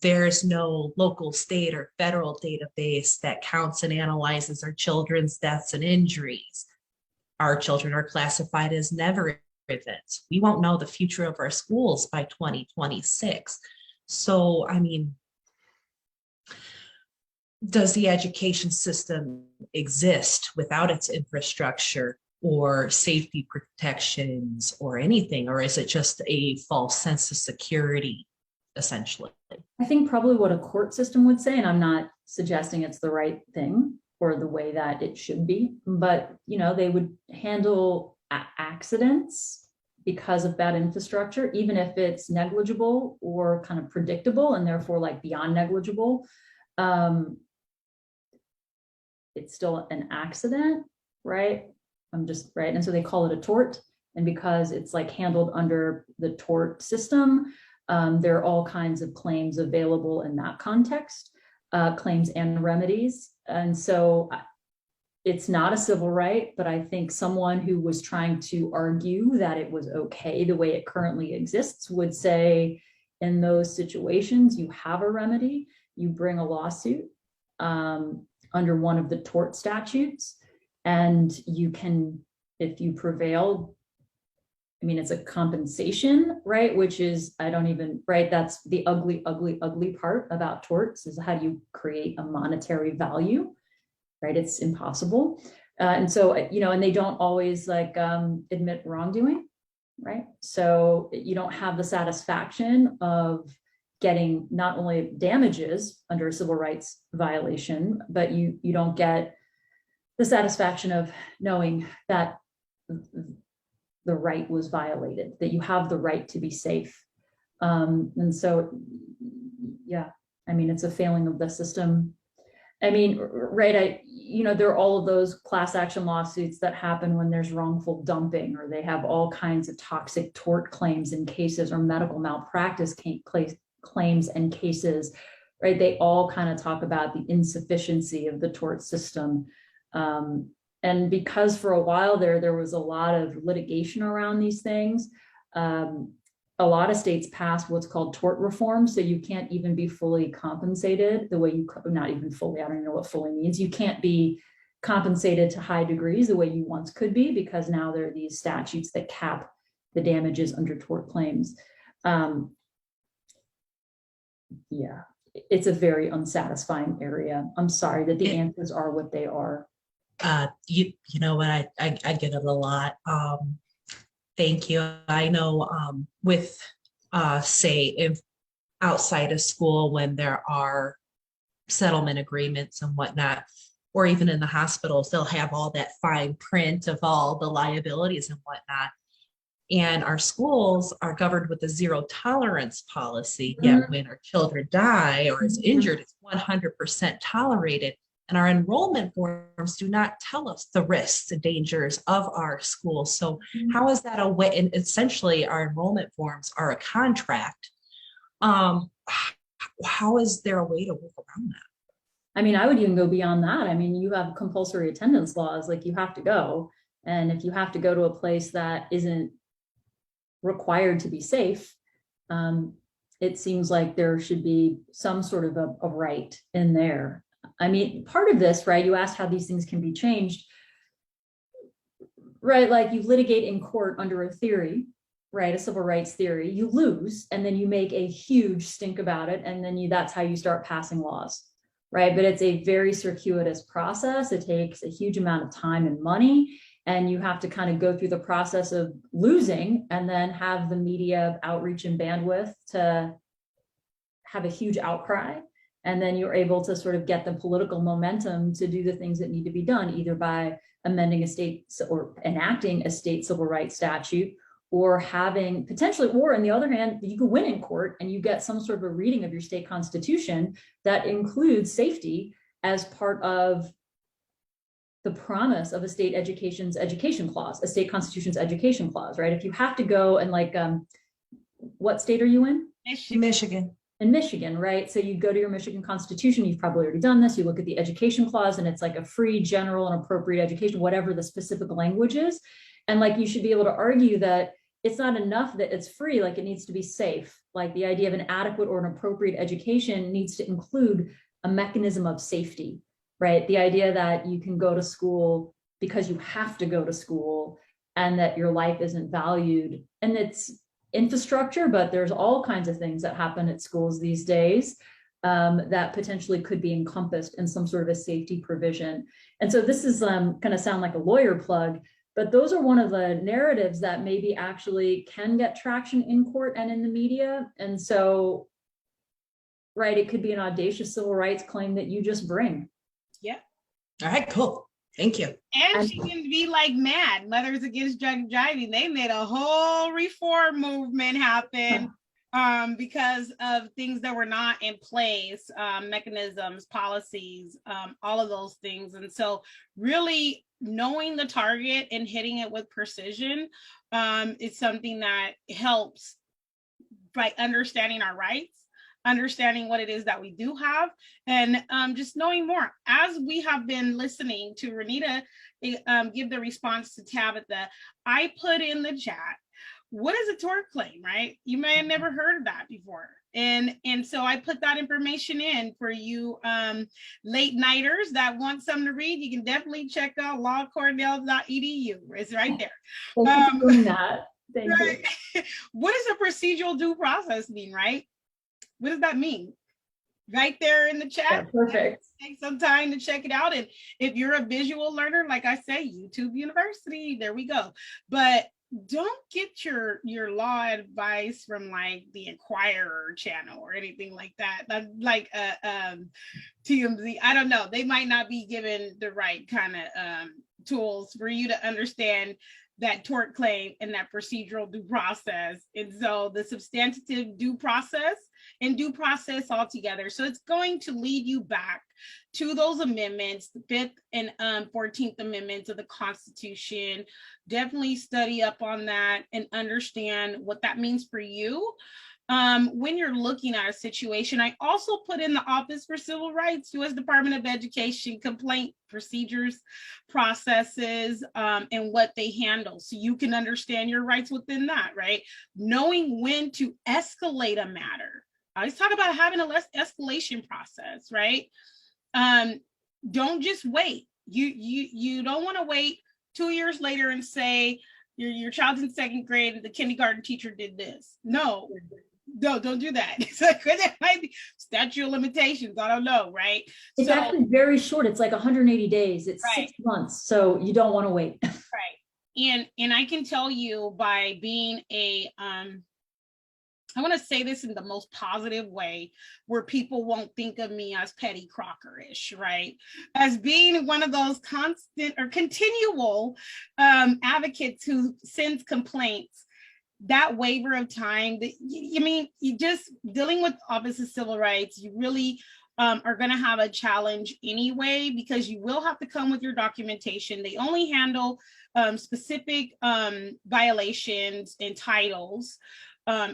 Speaker 10: There's no local, state, or federal database that counts and analyzes our children's deaths and injuries. Our children are classified as never events. We won't know the future of our schools by 2026. So, I mean, does the education system exist without its infrastructure or safety protections or anything? Or is it just a false sense of security, essentially?
Speaker 9: I think probably what a court system would say, and I'm not suggesting it's the right thing or the way that it should be, but they would handle accidents because of bad infrastructure, even if it's negligible or kind of predictable and therefore like beyond negligible. It's still an accident, right? Right. And so they call it a tort. And because it's like handled under the tort system, there are all kinds of claims available in that context, claims and remedies. And so it's not a civil right, but I think someone who was trying to argue that it was okay the way it currently exists would say, in those situations, you have a remedy, you bring a lawsuit under one of the tort statutes, and you can, if you prevail, it's a compensation, right? Which is, right? That's the ugly, ugly, ugly part about torts, is how do you create a monetary value, right? It's impossible. And so, and they don't always admit wrongdoing, right? So you don't have the satisfaction of getting not only damages under a civil rights violation, but you don't get the satisfaction of knowing that the right was violated, that you have the right to be safe. And so, yeah, it's a failing of the system. Right, there are all of those class action lawsuits that happen when there's wrongful dumping, or they have all kinds of toxic tort claims and cases, or medical malpractice claims and cases, right? They all kind of talk about the insufficiency of the tort system. And because for a while there was a lot of litigation around these things, a lot of states passed what's called tort reform. So you can't even be fully compensated the way not even fully, I don't even know what fully means. You can't be compensated to high degrees the way you once could be, because now there are these statutes that cap the damages under tort claims. Yeah, it's a very unsatisfying area. I'm sorry that the answers are what they are.
Speaker 10: You know what, I get it a lot. Thank you. I know with say if outside of school, when there are settlement agreements and whatnot, or even in the hospitals, they'll have all that fine print of all the liabilities and whatnot. And our schools are governed with a zero tolerance policy, yet when our children die or is injured, it's 100% tolerated. And our enrollment forms do not tell us the risks and dangers of our school. So how is that a way? And essentially our enrollment forms are a contract. How is there a way to work around that?
Speaker 9: I mean, I would even go beyond that. I mean, you have compulsory attendance laws, like you have to go. And if you have to go to a place that isn't required to be safe, it seems like there should be some sort of a right in there. I mean, part of this, right, you asked how these things can be changed, right? Like you litigate in court under a theory, right, a civil rights theory, you lose, and then you make a huge stink about it, and then that's how you start passing laws, right? But it's a very circuitous process. It takes a huge amount of time and money, and you have to kind of go through the process of losing and then have the media outreach and bandwidth to have a huge outcry. And then you're able to sort of get the political momentum to do the things that need to be done, either by amending a state or enacting a state civil rights statute, or having potentially, or on the other hand, you can win in court and you get some sort of a reading of your state constitution that includes safety as part of the promise of a state education's education clause, a state constitution's education clause, right? If you have to go and like, what state are you in?
Speaker 10: Michigan.
Speaker 9: In Michigan, right? So you go to your Michigan Constitution, you've probably already done this, you look at the education clause and it's like a free, general, and appropriate education, whatever the specific language is. And like, you should be able to argue that it's not enough that it's free, like it needs to be safe. Like the idea of an adequate or an appropriate education needs to include a mechanism of safety, right? The idea that you can go to school because you have to go to school and that your life isn't valued. And it's infrastructure, but there's all kinds of things that happen at schools these days that potentially could be encompassed in some sort of a safety provision. And so this is going to sound like a lawyer plug, but those are one of the narratives that maybe actually can get traction in court and in the media. And so, right, it could be an audacious civil rights claim that you just bring.
Speaker 1: Yeah.
Speaker 10: All right, cool. Thank you.
Speaker 1: And she can be like MAD, Mothers Against Drug Driving. They made a whole reform movement happen because of things that were not in place, mechanisms, policies, all of those things. And so really knowing the target and hitting it with precision is something that helps by understanding our rights, understanding what it is that we do have, and just knowing more. As we have been listening to Renita give the response to Tabitha, I put in the chat, what is a tort claim, right? You may have never heard of that before. And so I put that information in for you late nighters that want something to read. You can definitely check out lawcornell.edu. It's right there.
Speaker 9: Thank you for doing that. Thank
Speaker 1: right.
Speaker 9: you.
Speaker 1: What does a procedural due process mean, right? What does that mean? Right there in the chat.
Speaker 9: Yeah, perfect.
Speaker 1: Take some time to check it out. And if you're a visual learner, like I say, YouTube University, there we go. But don't get your law advice from like the Inquirer channel or anything like that. Like TMZ. I don't know. They might not be given the right kind of tools for you to understand that tort claim and that procedural due process. And so the substantive due process and due process altogether. So it's going to lead you back to those amendments, the 5th and 14th Amendments of the Constitution. Definitely study up on that and understand what that means for you. When you're looking at a situation, I also put in the Office for Civil Rights, U.S. Department of Education complaint procedures, processes, and what they handle. So you can understand your rights within that, right? Knowing when to escalate a matter. I always talk about having a less escalation process, right? Don't just wait. You don't want to wait 2 years later and say your child's in 2nd grade and the kindergarten teacher did this. No, don't do that. It's like, that might be statute of limitations. I don't know, right?
Speaker 9: It's actually very short. It's like 180 days. It's
Speaker 1: right.
Speaker 9: 6 months. So you don't want to wait.
Speaker 1: Right. And I can tell you by being I want to say this in the most positive way where people won't think of me as Petty Crocker-ish, right? As being one of those constant or continual advocates who sends complaints. That waiver of time, you just dealing with Office of Civil Rights, you really are going to have a challenge anyway, because you will have to come with your documentation. They only handle specific violations and titles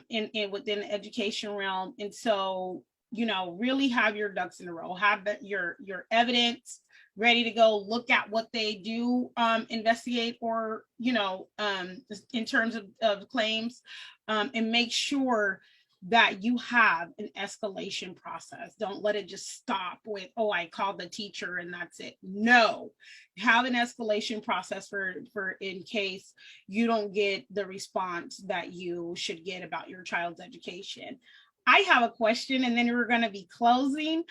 Speaker 1: in within the education realm. And so, you know, really have your ducks in a row, have your evidence ready to go, look at what they do investigate, or, you know, in terms of claims, and make sure that you have an escalation process. Don't let it just stop with, oh, I called the teacher and that's it. No, have an escalation process for in case you don't get the response that you should get about your child's education. I have a question, and then we're going to be closing.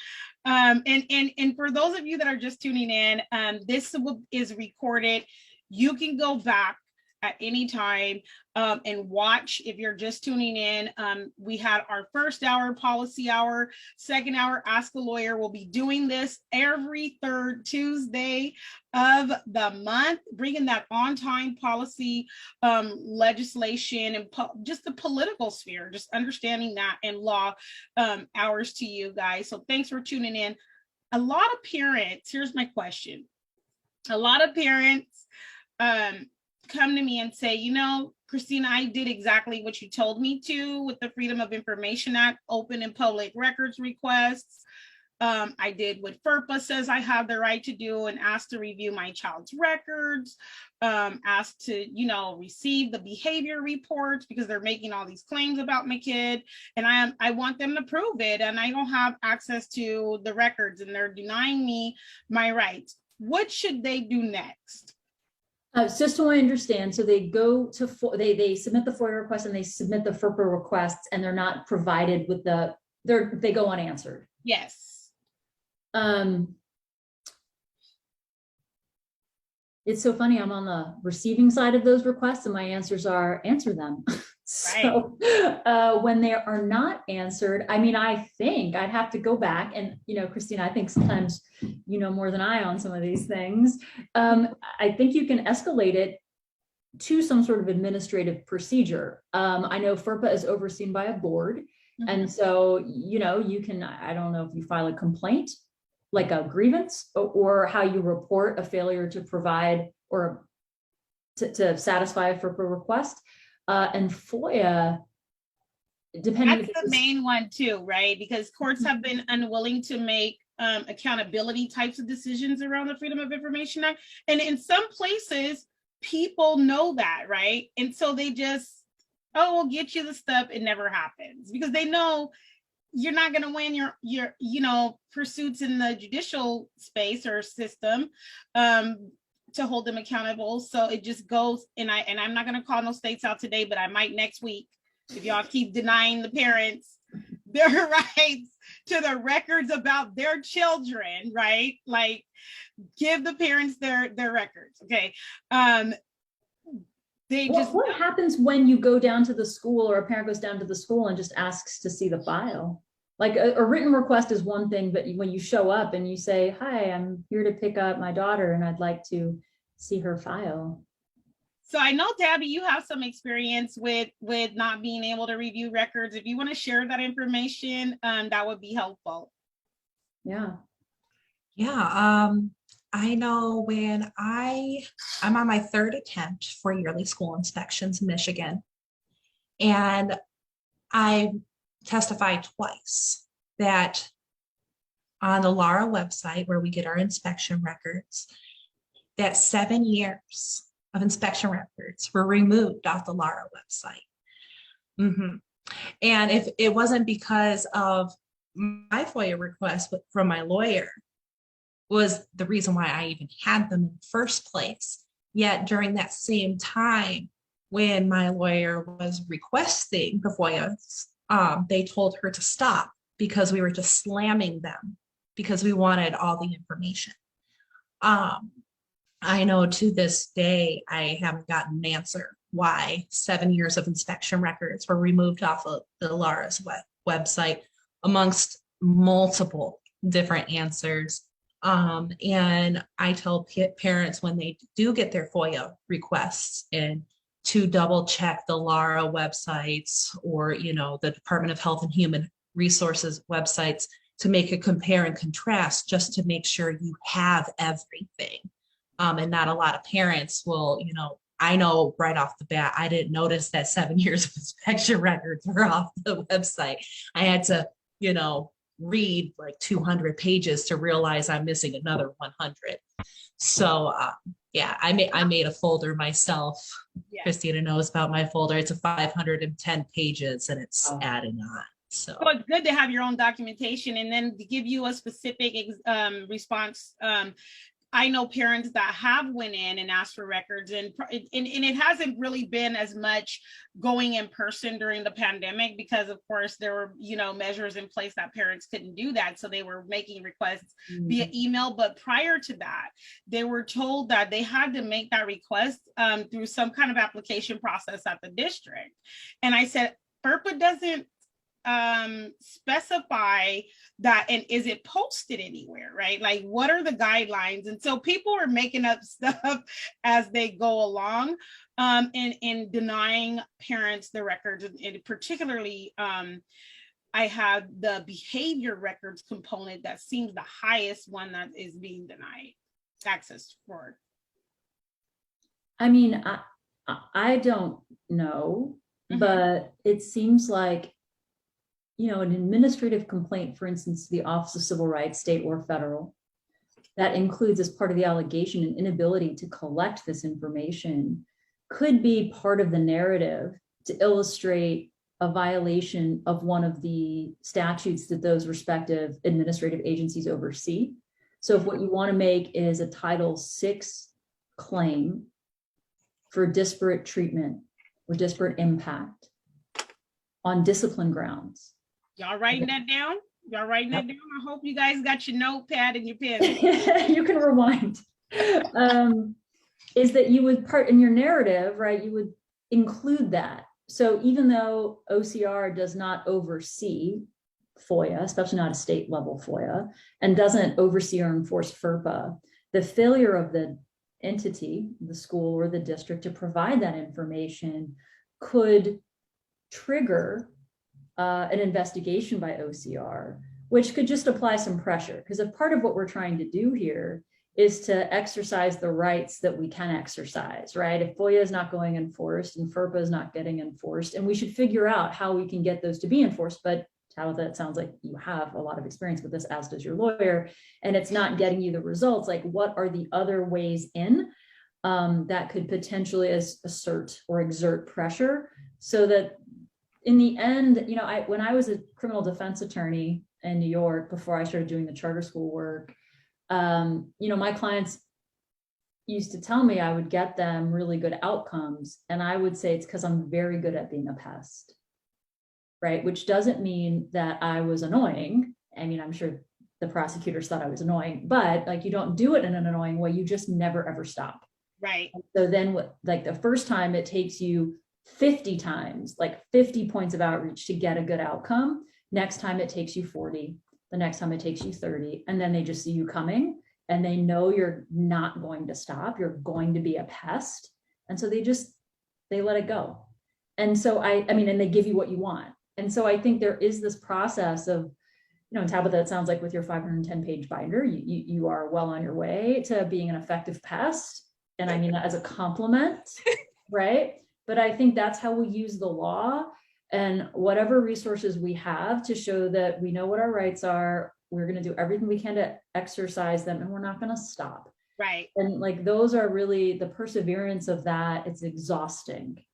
Speaker 1: And for those of you that are just tuning in, this is recorded. You can go back at any time and watch. If you're just tuning in, we had our first hour, policy hour, second hour, Ask a Lawyer. We'll be doing this every third Tuesday of the month, bringing that on-time policy legislation and just the political sphere, just understanding that, and law hours to you guys. So thanks for tuning in. A lot of parents, here's my question. A lot of parents come to me and say, you know, Christina, I did exactly what you told me to with the Freedom of Information Act, open and public records requests. I did what FERPA says I have the right to do, and asked to review my child's records, asked to, you know, receive the behavior reports because they're making all these claims about my kid, and I want them to prove it, and I don't have access to the records, and they're denying me my rights. What should they do next?
Speaker 9: Just so I understand, so they go to, they submit the FOIA request and they submit the FERPA requests, and they're not provided with they go unanswered.
Speaker 1: Yes.
Speaker 9: It's so funny, I'm on the receiving side of those requests, and my answers are answer them. So when they are not answered, I mean, I think I'd have to go back and, you know, Christina, I think sometimes you know more than I on some of these things. I think you can escalate it to some sort of administrative procedure. I know FERPA is overseen by a board. And so, you know, you can, I don't know if you file a complaint, like a grievance, or how you report a failure to provide or to satisfy a FERPA request. And FOIA, depending.
Speaker 1: That's the main one too, right? Because courts have been unwilling to make accountability types of decisions around the Freedom of Information Act. And in some places, people know that, right? And so they just, oh, we'll get you the stuff. It never happens because they know you're not going to win your, you know, pursuits in the judicial space or system to hold them accountable. So it just goes, and I'm not going to call no states out today, but I might next week if y'all keep denying the parents their rights to the records about their children, right? Like, give the parents their records, okay?
Speaker 9: What happens when you go down to the school, or a parent goes down to the school and just asks to see the file? Like a written request is one thing, but when you show up and you say, hi, I'm here to pick up my daughter and I'd like to see her file.
Speaker 1: So I know, Tabby, you have some experience with not being able to review records. If you want to share that information, that would be helpful.
Speaker 9: Yeah.
Speaker 10: Yeah. I know when I'm on my third attempt for yearly school inspections in Michigan, and I testified twice that on the LARA website where we get our inspection records, that 7 years of inspection records were removed off the LARA website. And if it wasn't because of my FOIA request from my lawyer, was the reason why I even had them in the first place. Yet during that same time, when my lawyer was requesting the FOIAs, they told her to stop because we were just slamming them because we wanted all the information. I know to this day, I haven't gotten an answer why 7 years of inspection records were removed off of the LARA's website, amongst multiple different answers. And I tell parents when they do get their FOIA requests and to double check the LARA websites or, you know, the Department of Health and Human Resources websites to make a compare and contrast just to make sure you have everything. And not a lot of parents will, I know right off the bat, I didn't notice that 7 years of inspection records were off the website. I had to, read like 200 pages to realize I'm missing another 100. So yeah, I made a folder myself.
Speaker 1: Yeah.
Speaker 10: Christina knows about my folder. It's a 510 pages and it's adding on. So
Speaker 1: it's good to have your own documentation, and then to give you a specific response. I know parents that have went in and asked for records, and it hasn't really been as much going in person during the pandemic because, of course, there were, measures in place that parents couldn't do that. So they were making requests via email. But prior to that, they were told that they had to make that request through some kind of application process at the district. And I said, FERPA doesn't specify that, and is it posted anywhere, right? Like, what are the guidelines? And so people are making up stuff as they go along, and denying parents the records, and particularly I have the behavior records component that seems the highest one that is being denied access for.
Speaker 9: I mean, I don't know, but it seems like, an administrative complaint, for instance, the Office of Civil Rights, state or federal, that includes as part of the allegation an inability to collect this information, could be part of the narrative to illustrate a violation of one of the statutes that those respective administrative agencies oversee. So if what you want to make is a Title VI claim for disparate treatment or disparate impact on discipline grounds.
Speaker 1: Y'all writing that down? Y'all writing that down? I hope you guys got your notepad and your pen.
Speaker 9: You can rewind. Is that you would part in your narrative, right? You would include that. So even though OCR does not oversee FOIA, especially not a state level FOIA, and doesn't oversee or enforce FERPA, the failure of the entity, the school or the district, to provide that information could trigger an investigation by OCR, which could just apply some pressure. Because if part of what we're trying to do here is to exercise the rights that we can exercise, right? If FOIA is not going enforced and FERPA is not getting enforced, and we should figure out how we can get those to be enforced. But Tabitha, it sounds like you have a lot of experience with this, as does your lawyer, and it's not getting you the results. Like, what are the other ways in that could potentially assert or exert pressure so that in the end, when I was a criminal defense attorney in New York, before I started doing the charter school work, my clients used to tell me I would get them really good outcomes. And I would say it's because I'm very good at being a pest, right? Which doesn't mean that I was annoying. I mean, I'm sure the prosecutors thought I was annoying, but like, you don't do it in an annoying way. You just never, ever stop.
Speaker 1: Right.
Speaker 9: So then like the first time it takes you 50 times, like 50 points of outreach to get a good outcome. Next time it takes you 40, the next time it takes you 30, and then they just see you coming and they know you're not going to stop. You're going to be a pest. And so they let it go. And so and they give you what you want. And so I think there is this process of, Tabitha, it sounds like with your 510 page binder, you are well on your way to being an effective pest. And I mean that as a compliment, right? But I think that's how we use the law and whatever resources we have to show that we know what our rights are. We're going to do everything we can to exercise them, and we're not going to stop.
Speaker 1: Right.
Speaker 9: And like, those are really the perseverance of that. It's exhausting,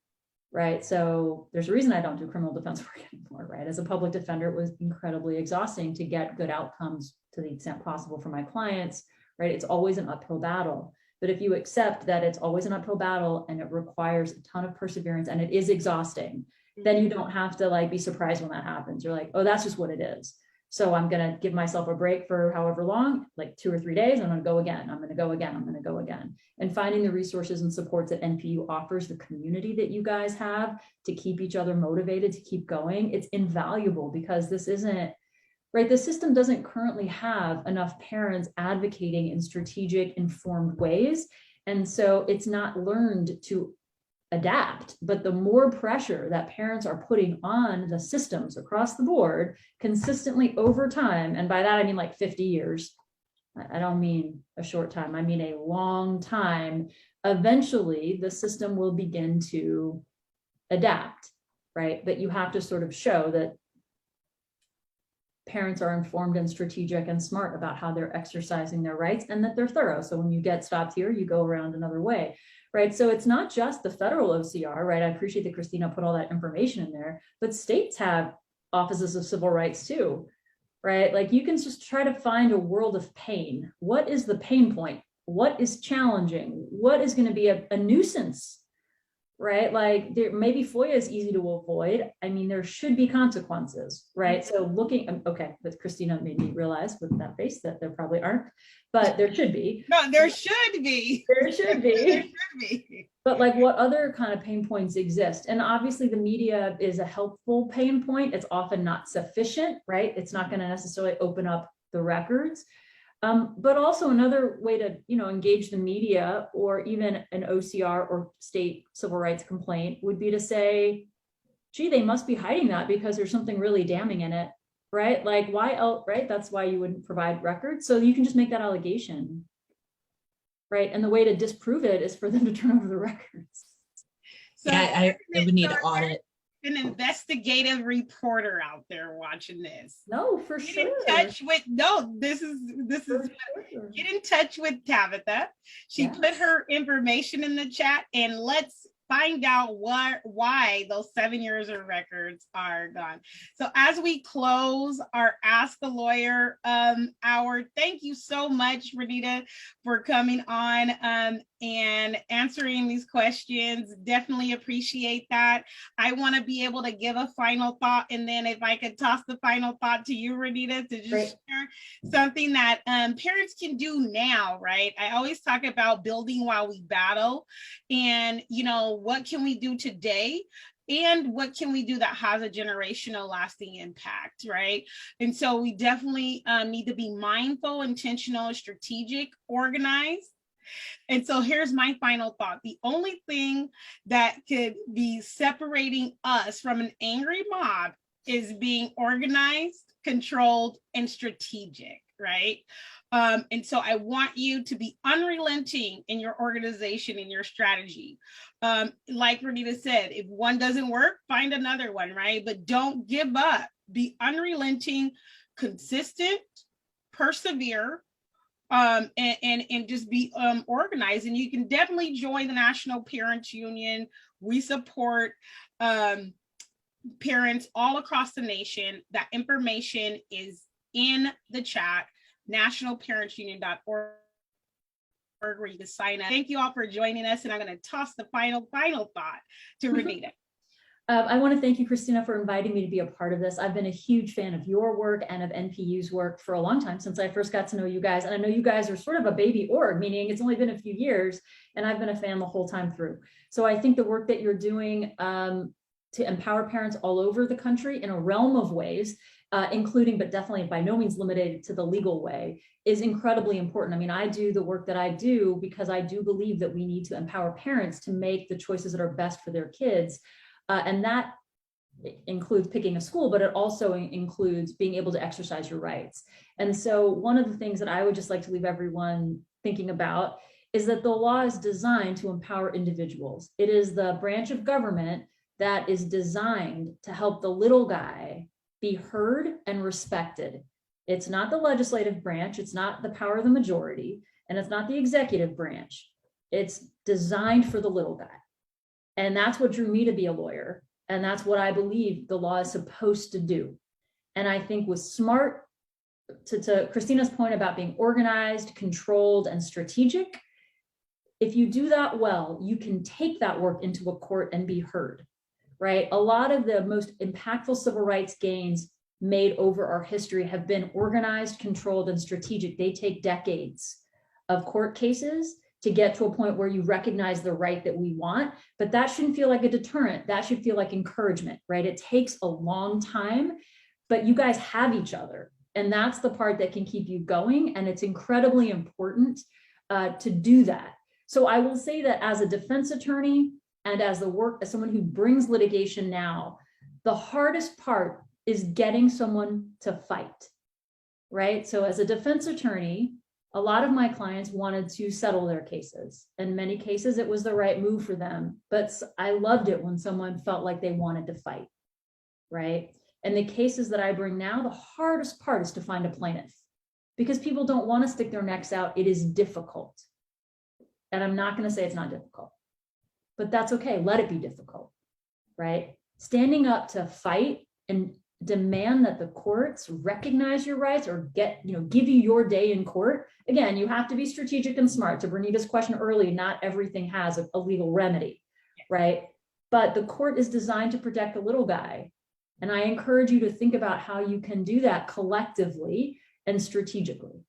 Speaker 9: right? So there's a reason I don't do criminal defense work anymore, right? As a public defender, it was incredibly exhausting to get good outcomes to the extent possible for my clients, right? It's always an uphill battle. But if you accept that it's always an uphill battle and it requires a ton of perseverance and it is exhausting, then you don't have to be surprised when that happens. You're like, oh, that's just what it is. So I'm going to give myself a break for however long, like 2 or 3 days. I'm going to go again. I'm going to go again. I'm going to go again. And finding the resources and supports that NPU offers, the community that you guys have to keep each other motivated to keep going. It's invaluable because this isn't, right? The system doesn't currently have enough parents advocating in strategic, informed ways. And so it's not learned to adapt. But the more pressure that parents are putting on the systems across the board consistently over time, and by that I mean like 50 years, I don't mean a short time, I mean a long time, eventually the system will begin to adapt, right? But you have to sort of show that parents are informed and strategic and smart about how they're exercising their rights, and that they're thorough. So when you get stopped here, you go around another way, right? So it's not just the federal OCR, right? I appreciate that Christina put all that information in there, but states have offices of civil rights too, right? Like you can just try to find a world of pain. What is the pain point? What is challenging? What is going to be a nuisance, right? Like there, maybe FOIA is easy to avoid. I mean, there should be consequences, right? So looking, okay, but Christina made me realize with that face that there probably aren't, but there should be.
Speaker 1: No, there should be.
Speaker 9: There should be.
Speaker 1: There should be.
Speaker 9: But like what other kind of pain points exist? And obviously the media is a helpful pain point. It's often not sufficient, right? It's not going to necessarily open up the records. But also another way to, engage the media or even an OCR or state civil rights complaint would be to say, gee, they must be hiding that because there's something really damning in it, right? Like why else, right? That's why you wouldn't provide records. So you can just make that allegation, right? And the way to disprove it is for them to turn over the records.
Speaker 1: So
Speaker 10: Yeah, I would need to audit.
Speaker 1: An investigative reporter out there watching this.
Speaker 9: No, for
Speaker 1: Get
Speaker 9: sure.
Speaker 1: in touch with, this is
Speaker 9: Sure.
Speaker 1: get in touch with Tabitha. She
Speaker 9: Yes.
Speaker 1: put her information in the chat, and let's find out why those 7 years of records are gone. So as we close our Ask a Lawyer hour, thank you so much, Renita, for coming on and answering these questions. Definitely appreciate that. I want to be able to give a final thought, and then if I could toss the final thought to you, Renita, to just share something that parents can do now, right? I always talk about building while we battle, and what can we do today? And what can we do that has a generational lasting impact, right? And so we definitely need to be mindful, intentional, strategic, organized. And so here's my final thought. The only thing that could be separating us from an angry mob is being organized, controlled, and strategic, right? And so I want you to be unrelenting in your organization, in your strategy. Like Renita said, if one doesn't work, find another one, right? But don't give up. Be unrelenting, consistent, persevere, and just be organized. And you can definitely join the National Parents Union. We support parents all across the nation. That information is in the chat, nationalparentsunion.org, where you can sign up. Thank you all for joining us, and I'm going to toss the final thought to Renita.
Speaker 9: I want to thank you, Christina, for inviting me to be a part of this. I've been a huge fan of your work and of NPU's work for a long time, since I first got to know you guys. And I know you guys are sort of a baby org, meaning it's only been a few years, and I've been a fan the whole time through. So I think the work that you're doing to empower parents all over the country in a realm of ways, including, but definitely by no means limited to the legal way, is incredibly important. I mean, I do the work that I do because I do believe that we need to empower parents to make the choices that are best for their kids. And that includes picking a school, but it also includes being able to exercise your rights. And so one of the things that I would just like to leave everyone thinking about is that the law is designed to empower individuals. It is the branch of government that is designed to help the little guy be heard and respected. It's not the legislative branch, it's not the power of the majority, and it's not the executive branch. It's designed for the little guy. And that's what drew me to be a lawyer. And that's what I believe the law is supposed to do. And I think with smart, to Christina's point about being organized, controlled, and strategic, if you do that well, you can take that work into a court and be heard, right? A lot of the most impactful civil rights gains made over our history have been organized, controlled, and strategic. They take decades of court cases to get to a point where you recognize the right that we want, but that shouldn't feel like a deterrent. That should feel like encouragement, right? It takes a long time, but you guys have each other. And that's the part that can keep you going. And it's incredibly important to do that. So I will say that as a defense attorney, and as someone who brings litigation now, the hardest part is getting someone to fight, right? So as a defense attorney, a lot of my clients wanted to settle their cases. In many cases, it was the right move for them, but I loved it when someone felt like they wanted to fight, right? And the cases that I bring now, the hardest part is to find a plaintiff because people don't want to stick their necks out. It is difficult. And I'm not going to say it's not difficult, but that's okay. Let it be difficult, right? Standing up to fight and demand that the courts recognize your rights or give you your day in court. Again, you have to be strategic and smart. To Bernita's question early, not everything has a legal remedy, right? But the court is designed to protect the little guy. And I encourage you to think about how you can do that collectively and strategically.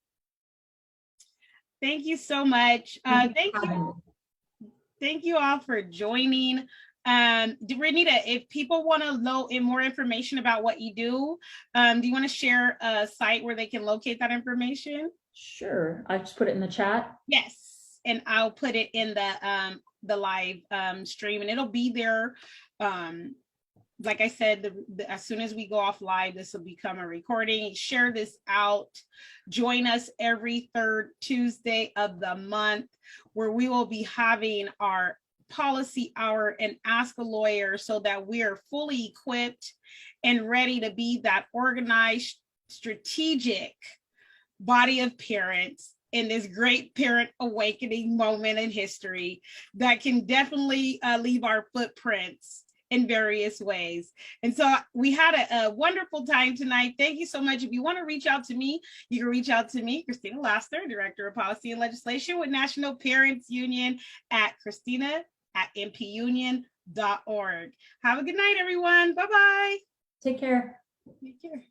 Speaker 1: Thank you so much. Thank you all for joining. Bernita, if people want to know more information about what you do you want to share a site where they can locate that information?
Speaker 9: Sure. I just put it in the chat.
Speaker 1: Yes. And I'll put it in the live stream, and it'll be there. Like I said, as soon as we go off live, this will become a recording. Share this out. Join us every third Tuesday of the month, where we will be having our policy hour and Ask a Lawyer, so that we are fully equipped and ready to be that organized, strategic body of parents in this great parent awakening moment in history that can definitely leave our footprints in various ways. And so we had a wonderful time tonight. Thank you so much. If you want to reach out to me, you can reach out to me, Christina Laster, Director of Policy and Legislation with National Parents Union, at Christina@npunion.org. Have a good night, everyone. Bye-bye.
Speaker 9: Take care.
Speaker 1: Take care.